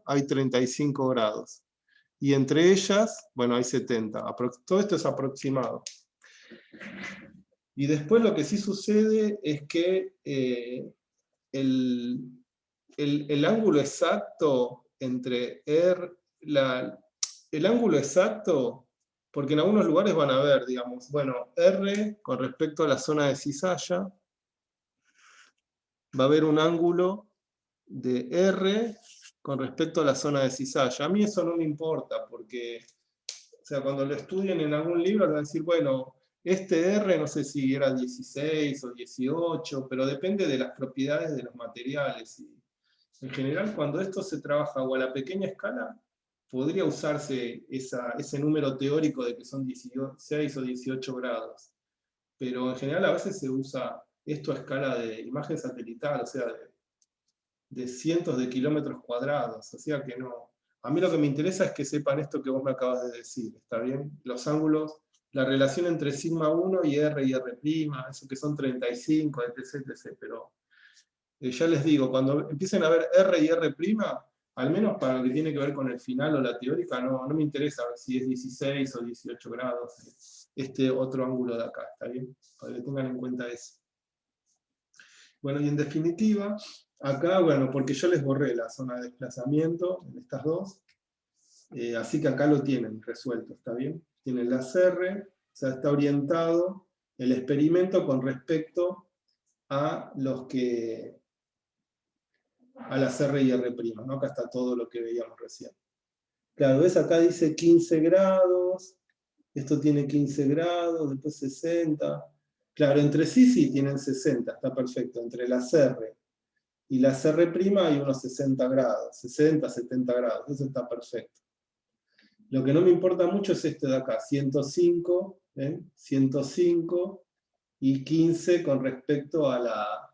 hay 35 grados. Y entre ellas, bueno, hay 70. Todo esto es aproximado. Y después lo que sí sucede es que el ángulo exacto entre el ángulo exacto, porque en algunos lugares van a ver, digamos, bueno, R con respecto a la zona de cizalla, va a haber un ángulo de R con respecto a la zona de cizalla. A mí eso no me importa, porque o sea, cuando lo estudien en algún libro van a decir, bueno, este R no sé si era 16 o 18, pero depende de las propiedades de los materiales. Y en general, cuando esto se trabaja o a la pequeña escala, podría usarse ese número teórico de que son 16 o 18 grados. Pero en general a veces se usa esto a escala de imagen satelital, o sea, de cientos de kilómetros cuadrados. O sea que no. A mí lo que me interesa es que sepan esto que vos me acabas de decir, ¿está bien? Los ángulos, la relación entre sigma 1 y R, eso que son 35, etc, etc. Pero ya les digo, cuando empiecen a ver R y R', al menos para lo que tiene que ver con el final o la teórica, no me interesa ver si es 16 o 18 grados este otro ángulo de acá, ¿está bien? Para que tengan en cuenta eso. Bueno, y en definitiva, acá, bueno, porque yo les borré la zona de desplazamiento en estas dos, así que acá lo tienen resuelto, ¿está bien? Tienen las R, o sea, está orientado el experimento con respecto a las R y R', ¿no? Acá está todo lo que veíamos recién. Claro, ves, acá dice 15 grados, esto tiene 15 grados, después 60. Claro, entre sí tienen 60, está perfecto. Entre las R y las R' hay unos 60 grados, 60, 70 grados, eso está perfecto. Lo que no me importa mucho es este de acá, 105, 105 y 15 con respecto a la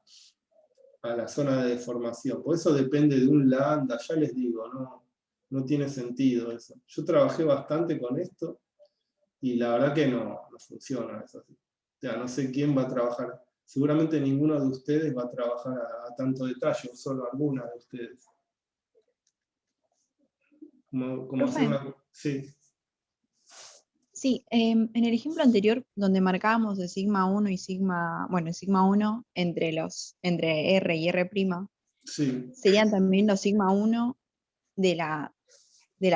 zona de deformación. Por eso depende de un lambda, ya les digo, no tiene sentido eso. Yo trabajé bastante con esto y la verdad que no funciona eso así. O sea, no sé quién va a trabajar. Seguramente ninguno de ustedes va a trabajar a tanto detalle, o solo alguna de ustedes. Como hacer Profe, una... Sí, sí, en el ejemplo anterior, donde marcábamos de sigma 1 y el sigma 1 entre R y R', sí. serían también los sigma 1 de la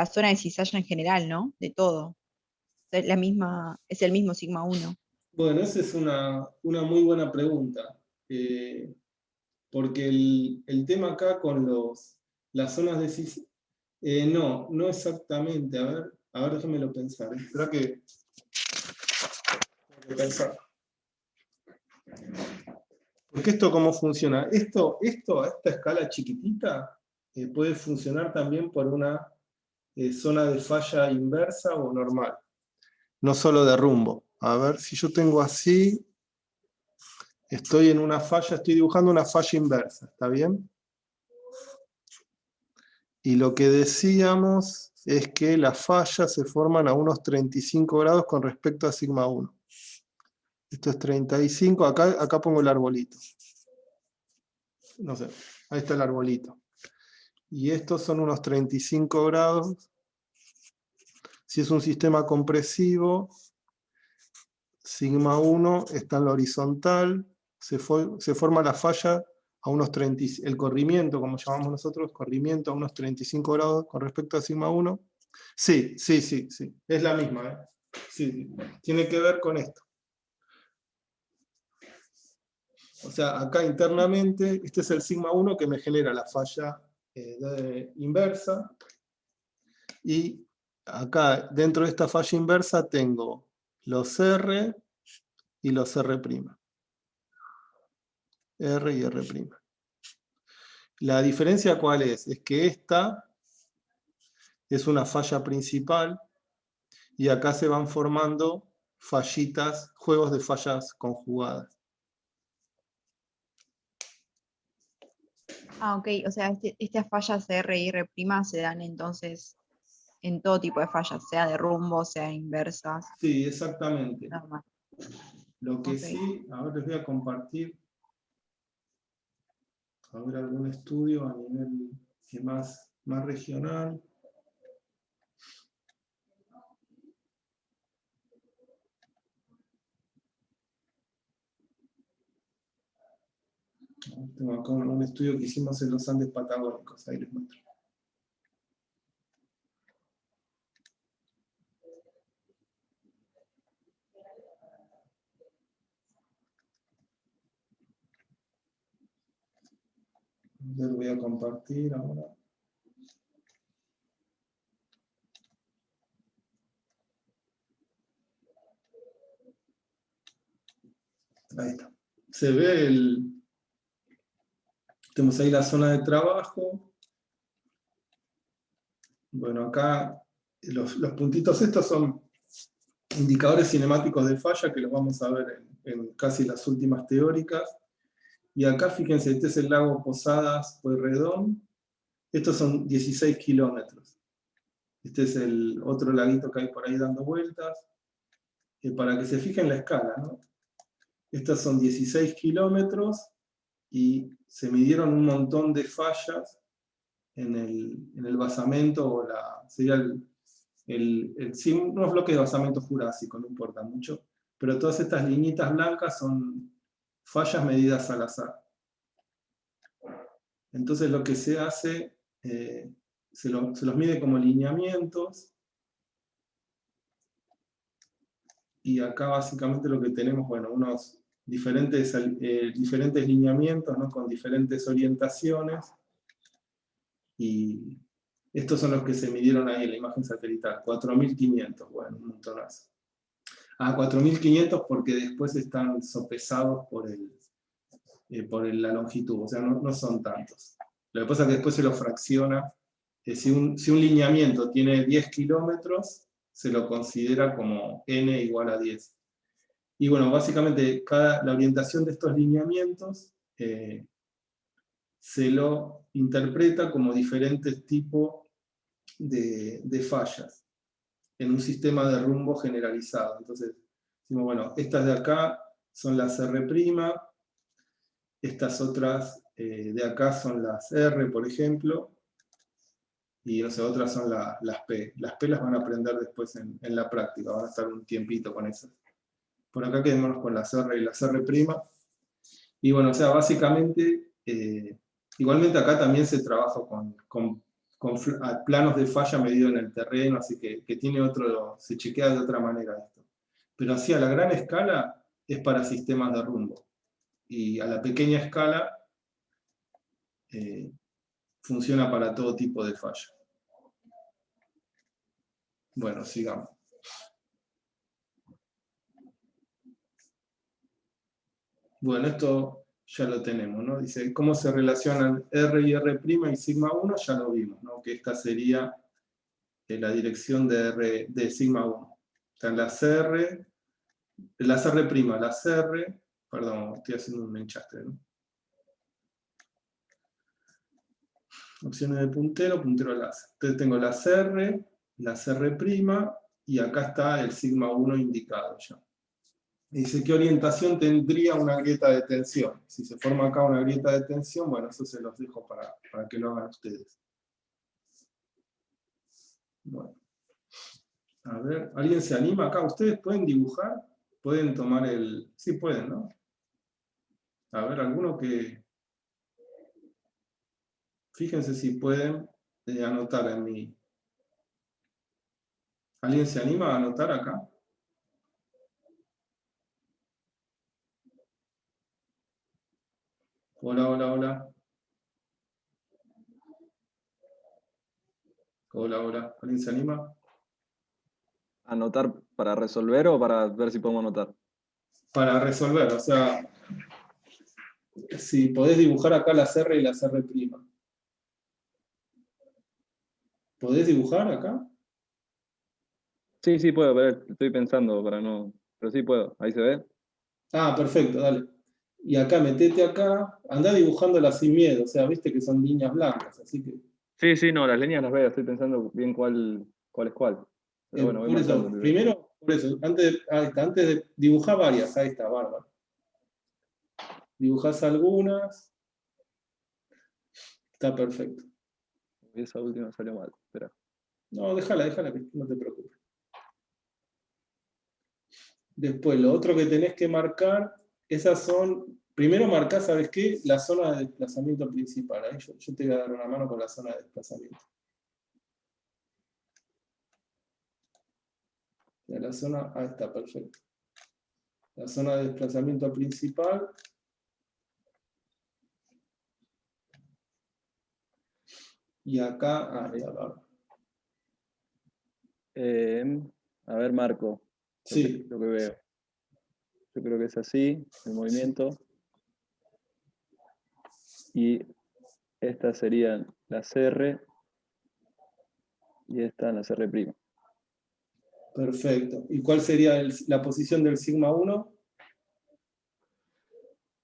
zona de cizalla en general, ¿no? De todo. Es el mismo sigma 1. Bueno, esa es una muy buena pregunta. Porque el tema acá con las zonas de no exactamente. A ver, déjenmelo pensar. Espera que tengo que pensar. Porque esto cómo funciona. Esto a esta escala chiquitita puede funcionar también por una zona de falla inversa o normal. No solo de rumbo. A ver, si yo tengo así, estoy en una falla, estoy dibujando una falla inversa, ¿está bien? Y lo que decíamos es que las fallas se forman a unos 35 grados con respecto a sigma 1. Esto es 35, acá pongo el arbolito. No sé, ahí está el arbolito. Y estos son unos 35 grados. Si es un sistema compresivo, sigma 1 está en la horizontal, se forma la falla a unos 30, el corrimiento, como llamamos nosotros, corrimiento a unos 35 grados con respecto a sigma 1. Sí, es la misma. Sí, tiene que ver con esto. O sea, acá internamente, este es el sigma 1 que me genera la falla inversa. Y acá, dentro de esta falla inversa, tengo los R y los R'. R y R'. La diferencia, ¿cuál es? Es que esta es una falla principal y acá se van formando fallitas, juegos de fallas conjugadas. Ah, ok, o sea, estas fallas R y R' se dan entonces en todo tipo de fallas, sea de rumbo, sea inversas. Sí, exactamente. Normal. Lo que Ok. sí, ahora les voy a compartir, a ver algún estudio a nivel más regional. Tengo acá un estudio que hicimos en los Andes Patagónicos, ahí les muestro. Yo lo voy a compartir ahora. Ahí está. Se ve tenemos ahí la zona de trabajo. Bueno, acá los puntitos estos son indicadores cinemáticos de falla que los vamos a ver en casi las últimas teóricas. Y acá fíjense, este es el lago Posadas Pueyrredón. Estos son 16 kilómetros. Este es el otro laguito que hay por ahí dando vueltas. Para que se fijen la escala, ¿no? Estos son 16 kilómetros y se midieron un montón de fallas en el basamento, o sería sí, unos bloques de basamento jurásico, no importa mucho, pero todas estas liñitas blancas son fallas medidas al azar. Entonces lo que se hace, se los mide como lineamientos, y acá básicamente lo que tenemos, bueno, unos diferentes lineamientos, ¿no? Con diferentes orientaciones, y estos son los que se midieron ahí en la imagen satelital, 4500, bueno, un montonazo. 4500 porque después están sopesados por la longitud, o sea, no son tantos. Lo que pasa es que después se lo fracciona. Si un lineamiento tiene 10 kilómetros, se lo considera como n igual a 10. Y bueno, básicamente la orientación de estos lineamientos se lo interpreta como diferentes tipos de fallas en un sistema de rumbo generalizado. Entonces, decimos, bueno, estas de acá son las R', estas otras de acá son las R, por ejemplo, y no sé, otras son las P. Las P las van a aprender después en la práctica, van a estar un tiempito con esas. Por acá quedémonos con las R y las R'. Y bueno, o sea, básicamente, igualmente acá también se trabaja con planos de falla medido en el terreno, así que tiene se chequea de otra manera esto. Pero así a la gran escala es para sistemas de rumbo. Y a la pequeña escala funciona para todo tipo de falla. Bueno, sigamos. Bueno, esto ya lo tenemos, ¿no? Dice, ¿cómo se relacionan R y R' y sigma 1? Ya lo vimos, ¿no? Que esta sería la dirección de sigma 1. Están las R', perdón, estoy haciendo un enchastre, ¿no? Opciones de puntero láser. Entonces tengo las R', y acá está el sigma 1 indicado ya. Dice, ¿qué orientación tendría una grieta de tensión? Si se forma acá una grieta de tensión, bueno, eso se los dejo para que lo hagan ustedes. Bueno. A ver, ¿alguien se anima acá? ¿Ustedes pueden dibujar? ¿Pueden tomar el...? Sí pueden, ¿no? A ver, alguno que... Fíjense si pueden anotar en mi... ¿Alguien se anima a anotar acá? Hola, hola, hola. Hola, hola. ¿Alguien se anima? ¿Anotar para resolver o para ver si podemos anotar? Para resolver, o sea, si podés dibujar acá las R y las R'. ¿Podés dibujar acá? Sí, sí puedo, pero estoy pensando para no. Pero sí puedo, ahí se ve. Ah, perfecto, dale. Y acá, metete acá, andá dibujándolas sin miedo, o sea, viste que son líneas blancas, así que... Sí, sí, no, las líneas las veo, estoy pensando bien cuál es cuál. Pero bueno, voy por marcando eso, primero. primero, por eso, antes de dibujar varias, ahí está, bárbaro. Dibujás algunas, está perfecto. Esa última salió mal, espera. No, déjala, que no te preocupes. Después, lo otro que tenés que marcar, esas son, primero marcás, ¿sabes qué? La zona de desplazamiento principal. Ahí yo te voy a dar una mano con la zona de desplazamiento. Ya la zona, ahí está, perfecto. La zona de desplazamiento principal. Y acá, ahí está, bárbaro. A ver, marco Sí, lo que veo. Yo creo que es así, el movimiento. Y estas serían las R y estas las R'. perfecto. ¿Y cuál sería la posición del sigma 1?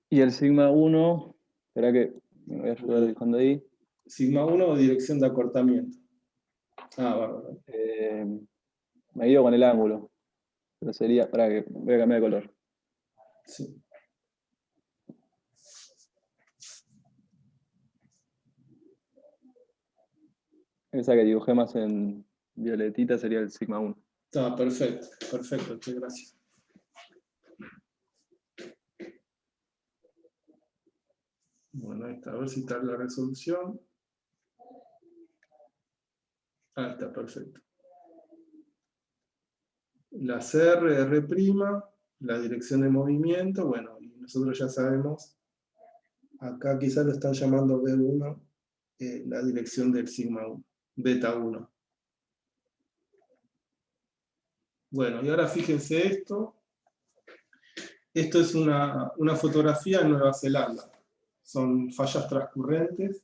Y el sigma 1, espera que me voy a ayudar dibujando ahí. Sigma 1 o dirección de acortamiento. Ah, bárbaro. Me guío con el ángulo. Pero sería, espera que voy a cambiar de color. Sí. Esa que dibujé más en violetita sería el sigma 1. Está perfecto, perfecto, che, gracias. Bueno, ahí está, a ver si está la resolución. Ah, está perfecto. Las R', la dirección de movimiento, bueno, y nosotros ya sabemos, acá quizás lo están llamando B1, la dirección del sigma 1, beta 1. Bueno, y ahora fíjense esto. Esto es una fotografía en Nueva Zelanda. Son fallas transcurrentes.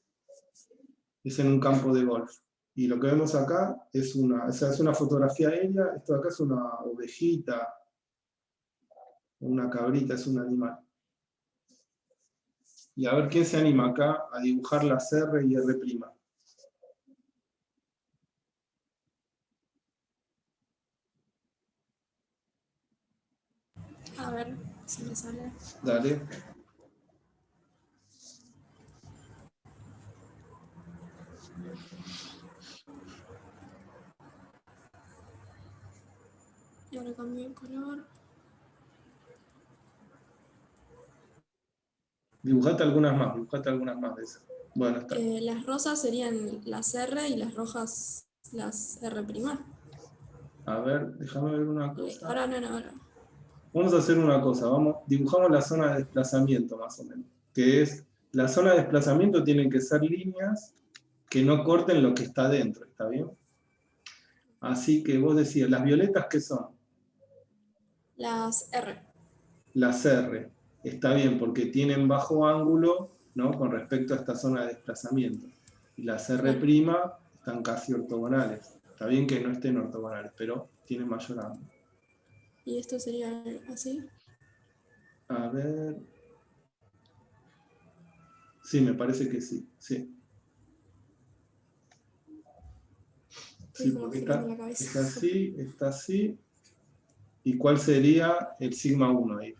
Es en un campo de golf. Y lo que vemos acá es una fotografía aérea. Esto de acá es una ovejita, una cabrita, es un animal. Y a ver quién se anima acá a dibujar las R y R'. A ver si me sale. Dale. Y ahora cambio el color. Dibujate algunas más de esas. Bueno, está. Las rosas serían las R y las rojas las R'. A ver, déjame ver una cosa. Ahora no, ahora. Vamos a hacer una cosa, dibujamos la zona de desplazamiento más o menos, que es, la zona de desplazamiento tienen que ser líneas que no corten lo que está dentro, ¿está bien? Así que vos decías, ¿las violetas qué son? Las R. Las R, está bien, porque tienen bajo ángulo, ¿no? Con respecto a esta zona de desplazamiento. Y las R' Claro. están casi ortogonales. Está bien que no estén ortogonales, pero tienen mayor ángulo. Y esto sería así. A ver... Sí, me parece que sí, sí. Estoy Sí, como porque girando está, la cabeza. está así. ¿Y cuál sería el sigma 1 ahí?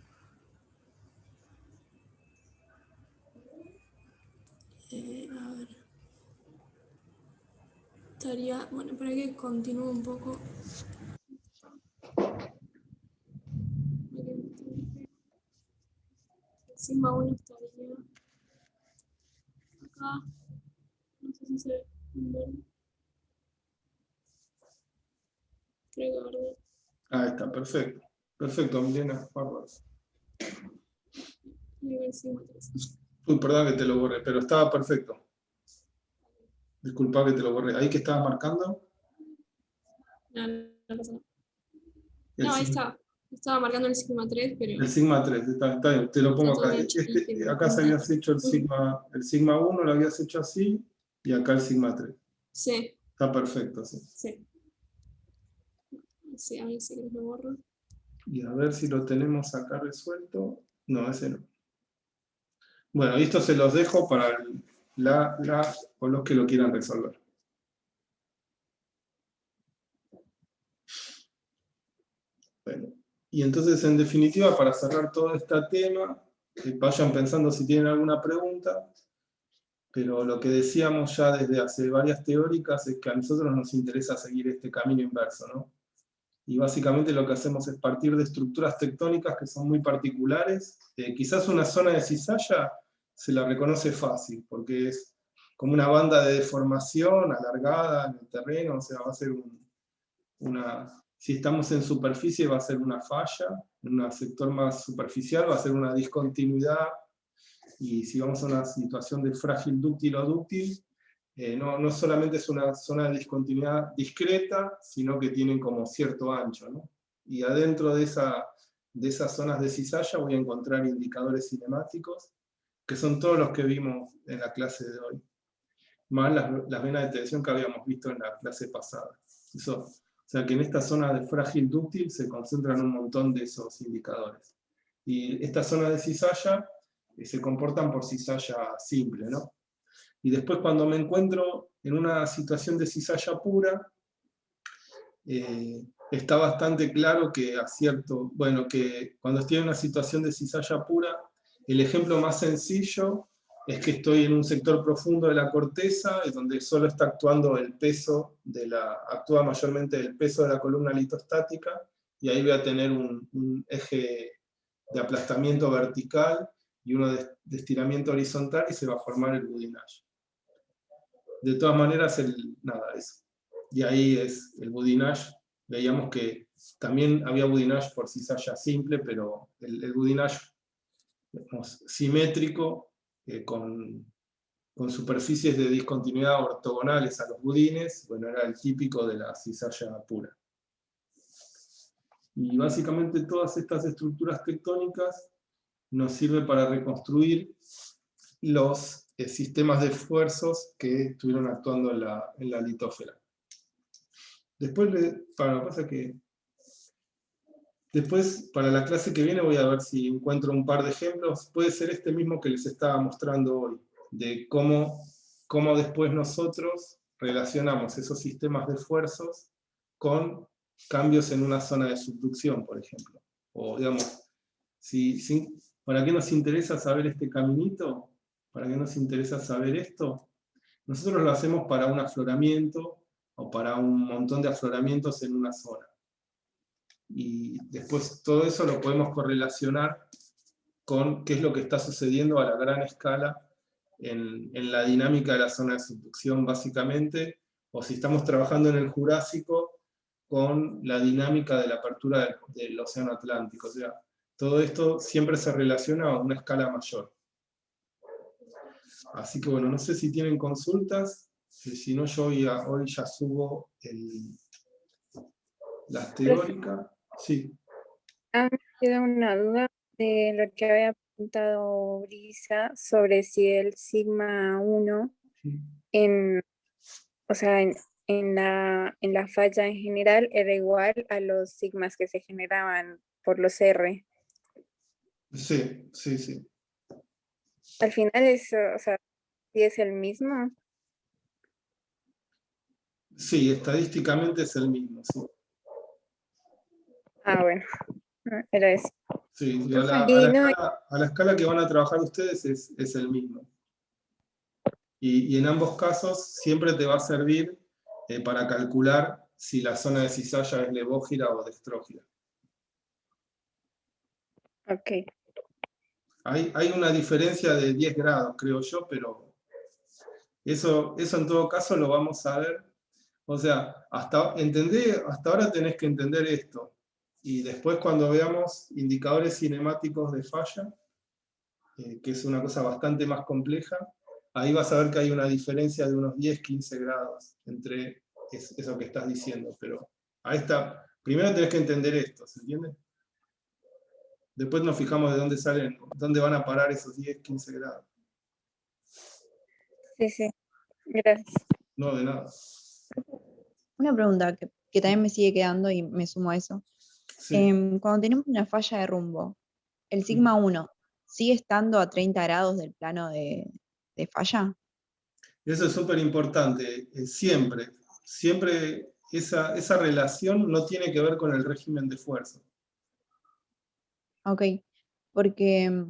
A ver. Estaría. Bueno, para que continúe un poco. El sigma 1 estaría acá. No sé si se ve. Creo que verdad. Ah, está, perfecto. Perfecto, Milena, bárbaro. Y el sigma 3. Uy, perdón que te lo borré, pero estaba perfecto. Disculpa que te lo borré. ¿Ahí que estabas marcando? No, no pasa nada. El No, ahí sigma- está. Estaba marcando el sigma 3, pero El sigma 3, está bien, te lo pongo Está todo acá. bien chiquito, Acá se habías hecho el sigma 1, lo habías hecho así, y acá el sigma 3. sí, Está perfecto, sí. sí. Sí, a ver si querés lo borro. Y a ver si lo tenemos acá resuelto. No, ese no. Bueno, y esto se los dejo para o los que lo quieran resolver. Bueno, y entonces, en definitiva, para cerrar todo este tema, vayan pensando si tienen alguna pregunta, pero lo que decíamos ya desde hace varias teóricas es que a nosotros nos interesa seguir este camino inverso, ¿no? Y básicamente lo que hacemos es partir de estructuras tectónicas que son muy particulares. Quizás una zona de cizalla se la reconoce fácil, porque es como una banda de deformación alargada en el terreno, o sea, va a ser si estamos en superficie va a ser una falla, en un sector más superficial va a ser una discontinuidad, y si vamos a una situación de frágil dúctil o dúctil, no solamente es una zona de discontinuidad discreta, sino que tienen como cierto ancho, ¿no? Y adentro de esas zonas de cizalla voy a encontrar indicadores cinemáticos, que son todos los que vimos en la clase de hoy, más las venas de tensión que habíamos visto en la clase pasada. O sea que en esta zona de frágil dúctil se concentran un montón de esos indicadores. Y esta zona de cizalla se comportan por cizalla simple, ¿no? Y después, cuando me encuentro en una situación de cizalla pura, está bastante claro que que cuando estoy en una situación de cizalla pura, el ejemplo más sencillo es que estoy en un sector profundo de la corteza, donde solo está actuando el peso actúa mayormente el peso de la columna litostática, y ahí voy a tener un eje de aplastamiento vertical y uno de estiramiento horizontal, y se va a formar el budinage. De todas maneras, eso. Y ahí es el budinage. Veíamos que también había budinage por cizalla simple, pero el budinage, digamos, simétrico, con superficies de discontinuidad ortogonales a los budines, bueno, era el típico de la cizalla pura. Y básicamente todas estas estructuras tectónicas nos sirven para reconstruir los sistemas de esfuerzos que estuvieron actuando en la litósfera. Después, para la clase que viene, voy a ver si encuentro un par de ejemplos. Puede ser este mismo que les estaba mostrando hoy, de cómo después nosotros relacionamos esos sistemas de esfuerzos con cambios en una zona de subducción, por ejemplo. O, digamos, ¿para qué nos interesa saber este caminito? ¿Para qué nos interesa saber esto? Nosotros lo hacemos para un afloramiento, o para un montón de afloramientos en una zona. Y después todo eso lo podemos correlacionar con qué es lo que está sucediendo a la gran escala en la dinámica de la zona de subducción, básicamente, o si estamos trabajando en el Jurásico, con la dinámica de la apertura del Océano Atlántico. O sea, todo esto siempre se relaciona a una escala mayor. Así que bueno, no sé si tienen consultas. Si no, yo hoy ya subo las teóricas. Sí. Me queda una duda de lo que había preguntado Brisa sobre si el sigma 1 o sea, en la falla en general era igual a los sigmas que se generaban por los R. Sí, sí, sí. Al final o sea, ¿sí es el mismo? Sí, estadísticamente es el mismo, sí. Bueno, era eso. Sí, y Y a la escala que van a trabajar ustedes es el mismo. Y en ambos casos siempre te va a servir para calcular si la zona de cizalla es levógira o dextrógira. Ok. Hay una diferencia de 10 grados, creo yo, pero eso en todo caso lo vamos a ver. O sea, hasta ahora tenés que entender esto. Y después, cuando veamos indicadores cinemáticos de falla, que es una cosa bastante más compleja, ahí vas a ver que hay una diferencia de unos 10-15 grados entre eso que estás diciendo, pero primero tenés que entender esto, ¿se entiende? Después nos fijamos de dónde salen, dónde van a parar esos 10-15 grados. Sí, sí. Gracias. No, de nada. Una pregunta que también me sigue quedando y me sumo a eso. Sí. Cuando tenemos una falla de rumbo, ¿el sigma 1 sigue estando a 30 grados del plano de falla? Eso es súper importante. Siempre esa relación no tiene que ver con el régimen de fuerza. Ok, porque,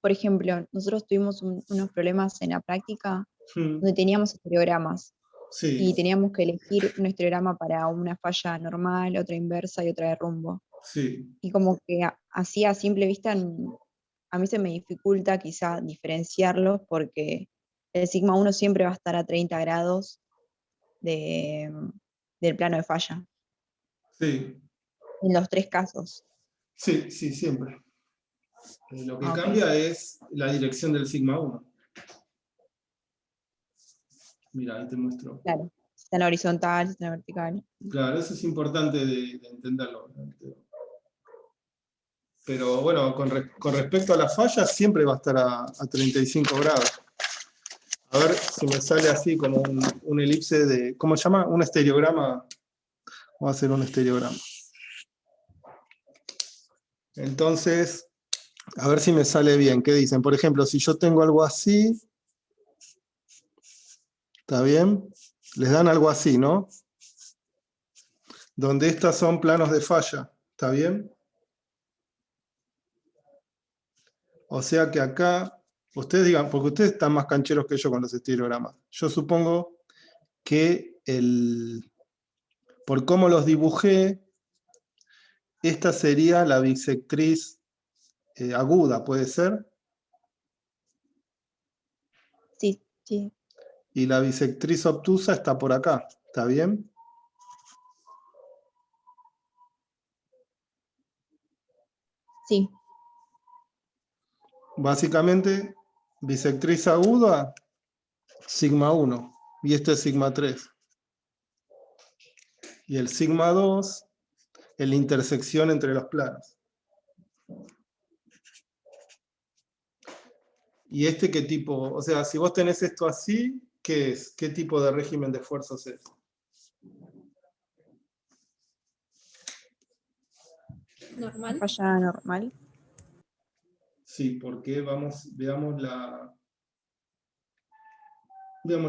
por ejemplo, nosotros tuvimos unos problemas en la práctica donde teníamos estereogramas Sí, y teníamos que elegir un estereograma para una falla normal, otra inversa y otra de rumbo. sí. Y como que así a simple vista a mí se me dificulta quizá diferenciarlos porque el sigma 1 siempre va a estar a 30 grados del plano de falla, Sí, en los tres casos. sí, sí, siempre. Lo que Ah, ok, cambia es la dirección del sigma 1. Mira, ahí te muestro. claro. Si está en la horizontal, si está en la vertical. Claro, eso es importante de entenderlo. Pero bueno, con respecto a las fallas, siempre va a estar a 35 grados. A ver si me sale así como un elipse de... ¿Cómo se llama? Un estereograma. Vamos a hacer un estereograma. Entonces, a ver si me sale bien. ¿Qué dicen? Por ejemplo, si yo tengo algo así, ¿está bien? Les dan algo así, ¿no? Donde estas son planos de falla, ¿está bien? O sea que acá, ustedes digan, porque ustedes están más cancheros que yo con los estereogramas. Yo supongo que por cómo los dibujé, esta sería la bisectriz aguda, ¿puede ser? Sí, sí, Y la bisectriz obtusa está por acá, ¿está bien? sí. Básicamente, bisectriz aguda, sigma 1, y este es sigma 3. Y el sigma 2 es la intersección entre los planos. ¿Y este qué tipo? O sea, si vos tenés esto así, ¿qué es? ¿Qué tipo de régimen de fuerzas es? Una Normal. falla normal. Sí, porque veámoslo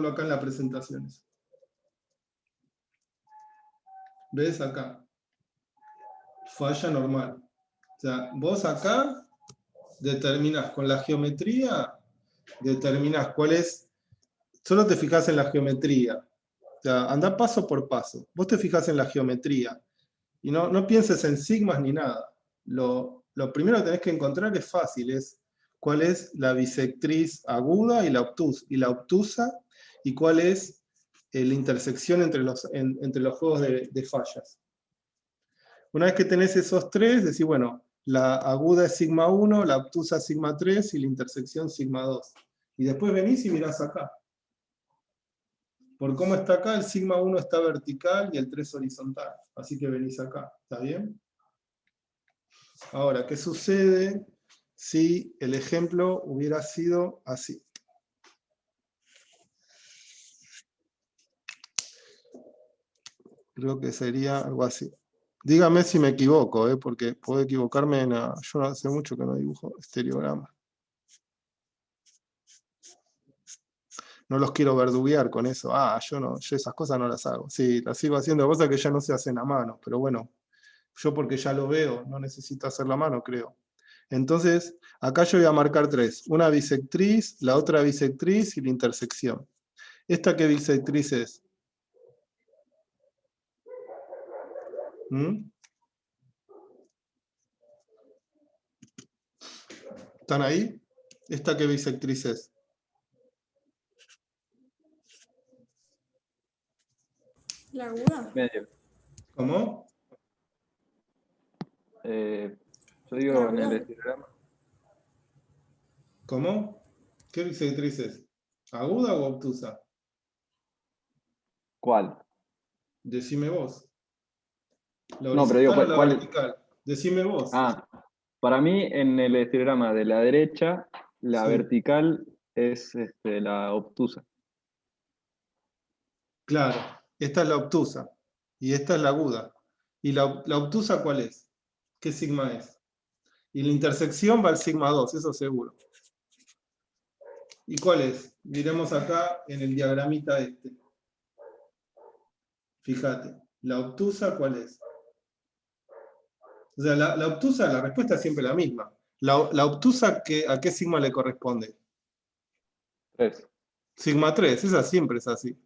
acá en las presentaciones. ¿Ves acá? Falla normal. O sea, vos acá determinás con la geometría, determinás cuál es, solo te fijas en la geometría. O sea, andá paso por paso. Vos te fijas en la geometría y no pienses en sigmas ni nada. Lo primero que tenés que encontrar es fácil, es cuál es la bisectriz aguda y la obtusa, y cuál es la intersección entre los juegos de fallas. Una vez que tenés esos tres, decís, bueno, la aguda es sigma 1, la obtusa es sigma 3 y la intersección sigma 2. Y después venís y mirás acá. Por cómo está acá, el sigma 1 está vertical y el 3 horizontal. Así que venís acá, ¿está bien? Ahora, ¿qué sucede si el ejemplo hubiera sido así? Creo que sería algo así. Dígame si me equivoco, porque puedo equivocarme yo no hace mucho que no dibujo estereogramas. No los quiero verduguear con eso. Yo esas cosas no las hago. Sí, las sigo haciendo, cosas que ya no se hacen a mano, pero bueno, yo porque ya lo veo, no necesito hacerlo a mano, creo. Entonces, acá yo voy a marcar tres. Una bisectriz, la otra bisectriz y la intersección. ¿Esta qué bisectriz es? ¿Mm? ¿Están ahí? ¿Esta qué bisectriz es? La aguda. Medio. ¿Cómo? Yo La digo en el aguda. estereograma. ¿Cómo? ¿Qué bisectriz es? ¿Aguda o obtusa? ¿Cuál? Decime vos. ¿La No, pero digo, horizontal o la ¿cuál? vertical? Decime vos. Ah, para mí en el estilograma de la derecha, la Sí. vertical es la obtusa. Claro, esta es la obtusa y esta es la aguda. ¿Y la obtusa cuál es? ¿Qué sigma es? Y la intersección va al sigma 2, eso seguro. ¿Y cuál es? Miremos acá en el diagramita este. Fíjate, ¿la obtusa cuál es? O sea, la obtusa, la respuesta es siempre la misma. La obtusa, ¿a qué sigma le corresponde? 3. Sigma 3, esa siempre es así.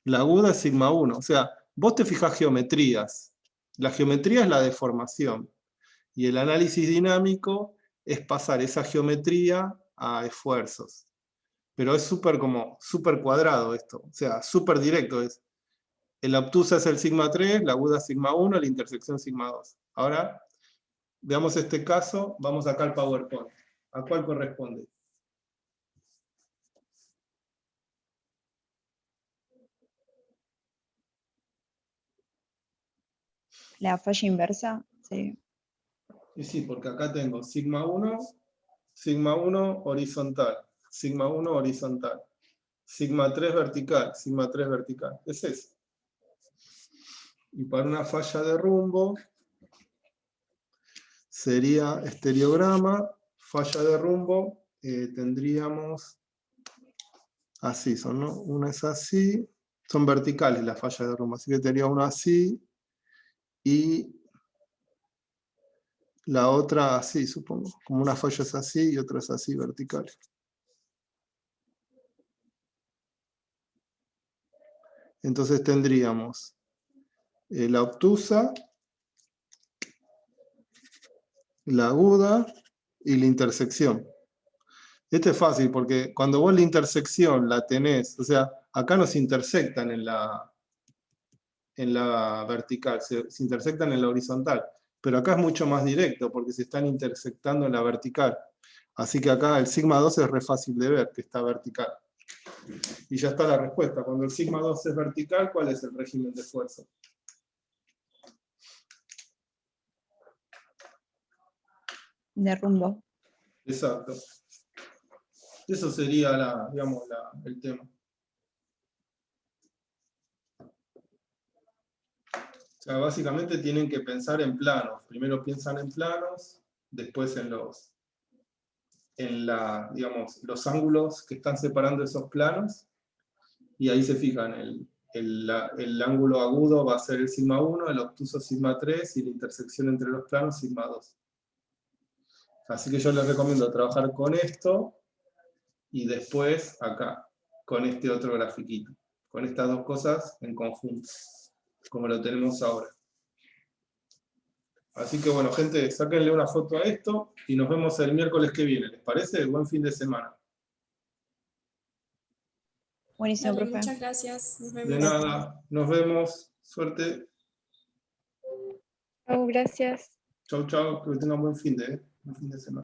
La aguda es sigma 1. O sea, vos te fijás geometrías. La geometría es la deformación. Y el análisis dinámico es pasar esa geometría a esfuerzos. Pero es súper cuadrado esto. O sea, súper directo es. La obtusa es el sigma 3, la aguda es sigma 1, la intersección sigma 2. Ahora, veamos este caso, vamos acá al PowerPoint. ¿A cuál corresponde? La falla inversa, sí. Y sí, porque acá tengo sigma 1 horizontal, sigma 1 horizontal, sigma 3 vertical, sigma 3 vertical. Es eso. Y para una falla de rumbo sería estereograma, falla de rumbo, tendríamos así, son, ¿no? Una es así, son verticales las fallas de rumbo, así que tendría una así y la otra así, supongo, como una falla es así y otra es así, vertical. Entonces tendríamos la obtusa, la aguda y la intersección. Este es fácil porque cuando vos la intersección la tenés, o sea, acá no se intersectan en la vertical, se intersectan en la horizontal, pero acá es mucho más directo porque se están intersectando en la vertical. Así que acá el sigma 2 es re fácil de ver que está vertical. Y ya está la respuesta. Cuando el sigma 2 es vertical, ¿cuál es el régimen de fuerza? De rumbo. Exacto. Eso sería el tema. O sea, básicamente tienen que pensar en planos. Primero piensan en planos, después en los ángulos que están separando esos planos, y ahí se fijan, el ángulo agudo va a ser el sigma 1, el obtuso sigma 3, y la intersección entre los planos sigma 2. Así que yo les recomiendo trabajar con esto, y después acá, con este otro grafiquito, con estas dos cosas en conjunto, como lo tenemos ahora. Así que bueno, gente, sáquenle una foto a esto, y nos vemos el miércoles que viene. ¿Les parece? Buen fin de semana. Buenísimo, Dale, profe. muchas gracias. Nos vemos. De nada, nos vemos. Suerte. Chau, gracias. Chau, chau, que tengan buen fin de semana.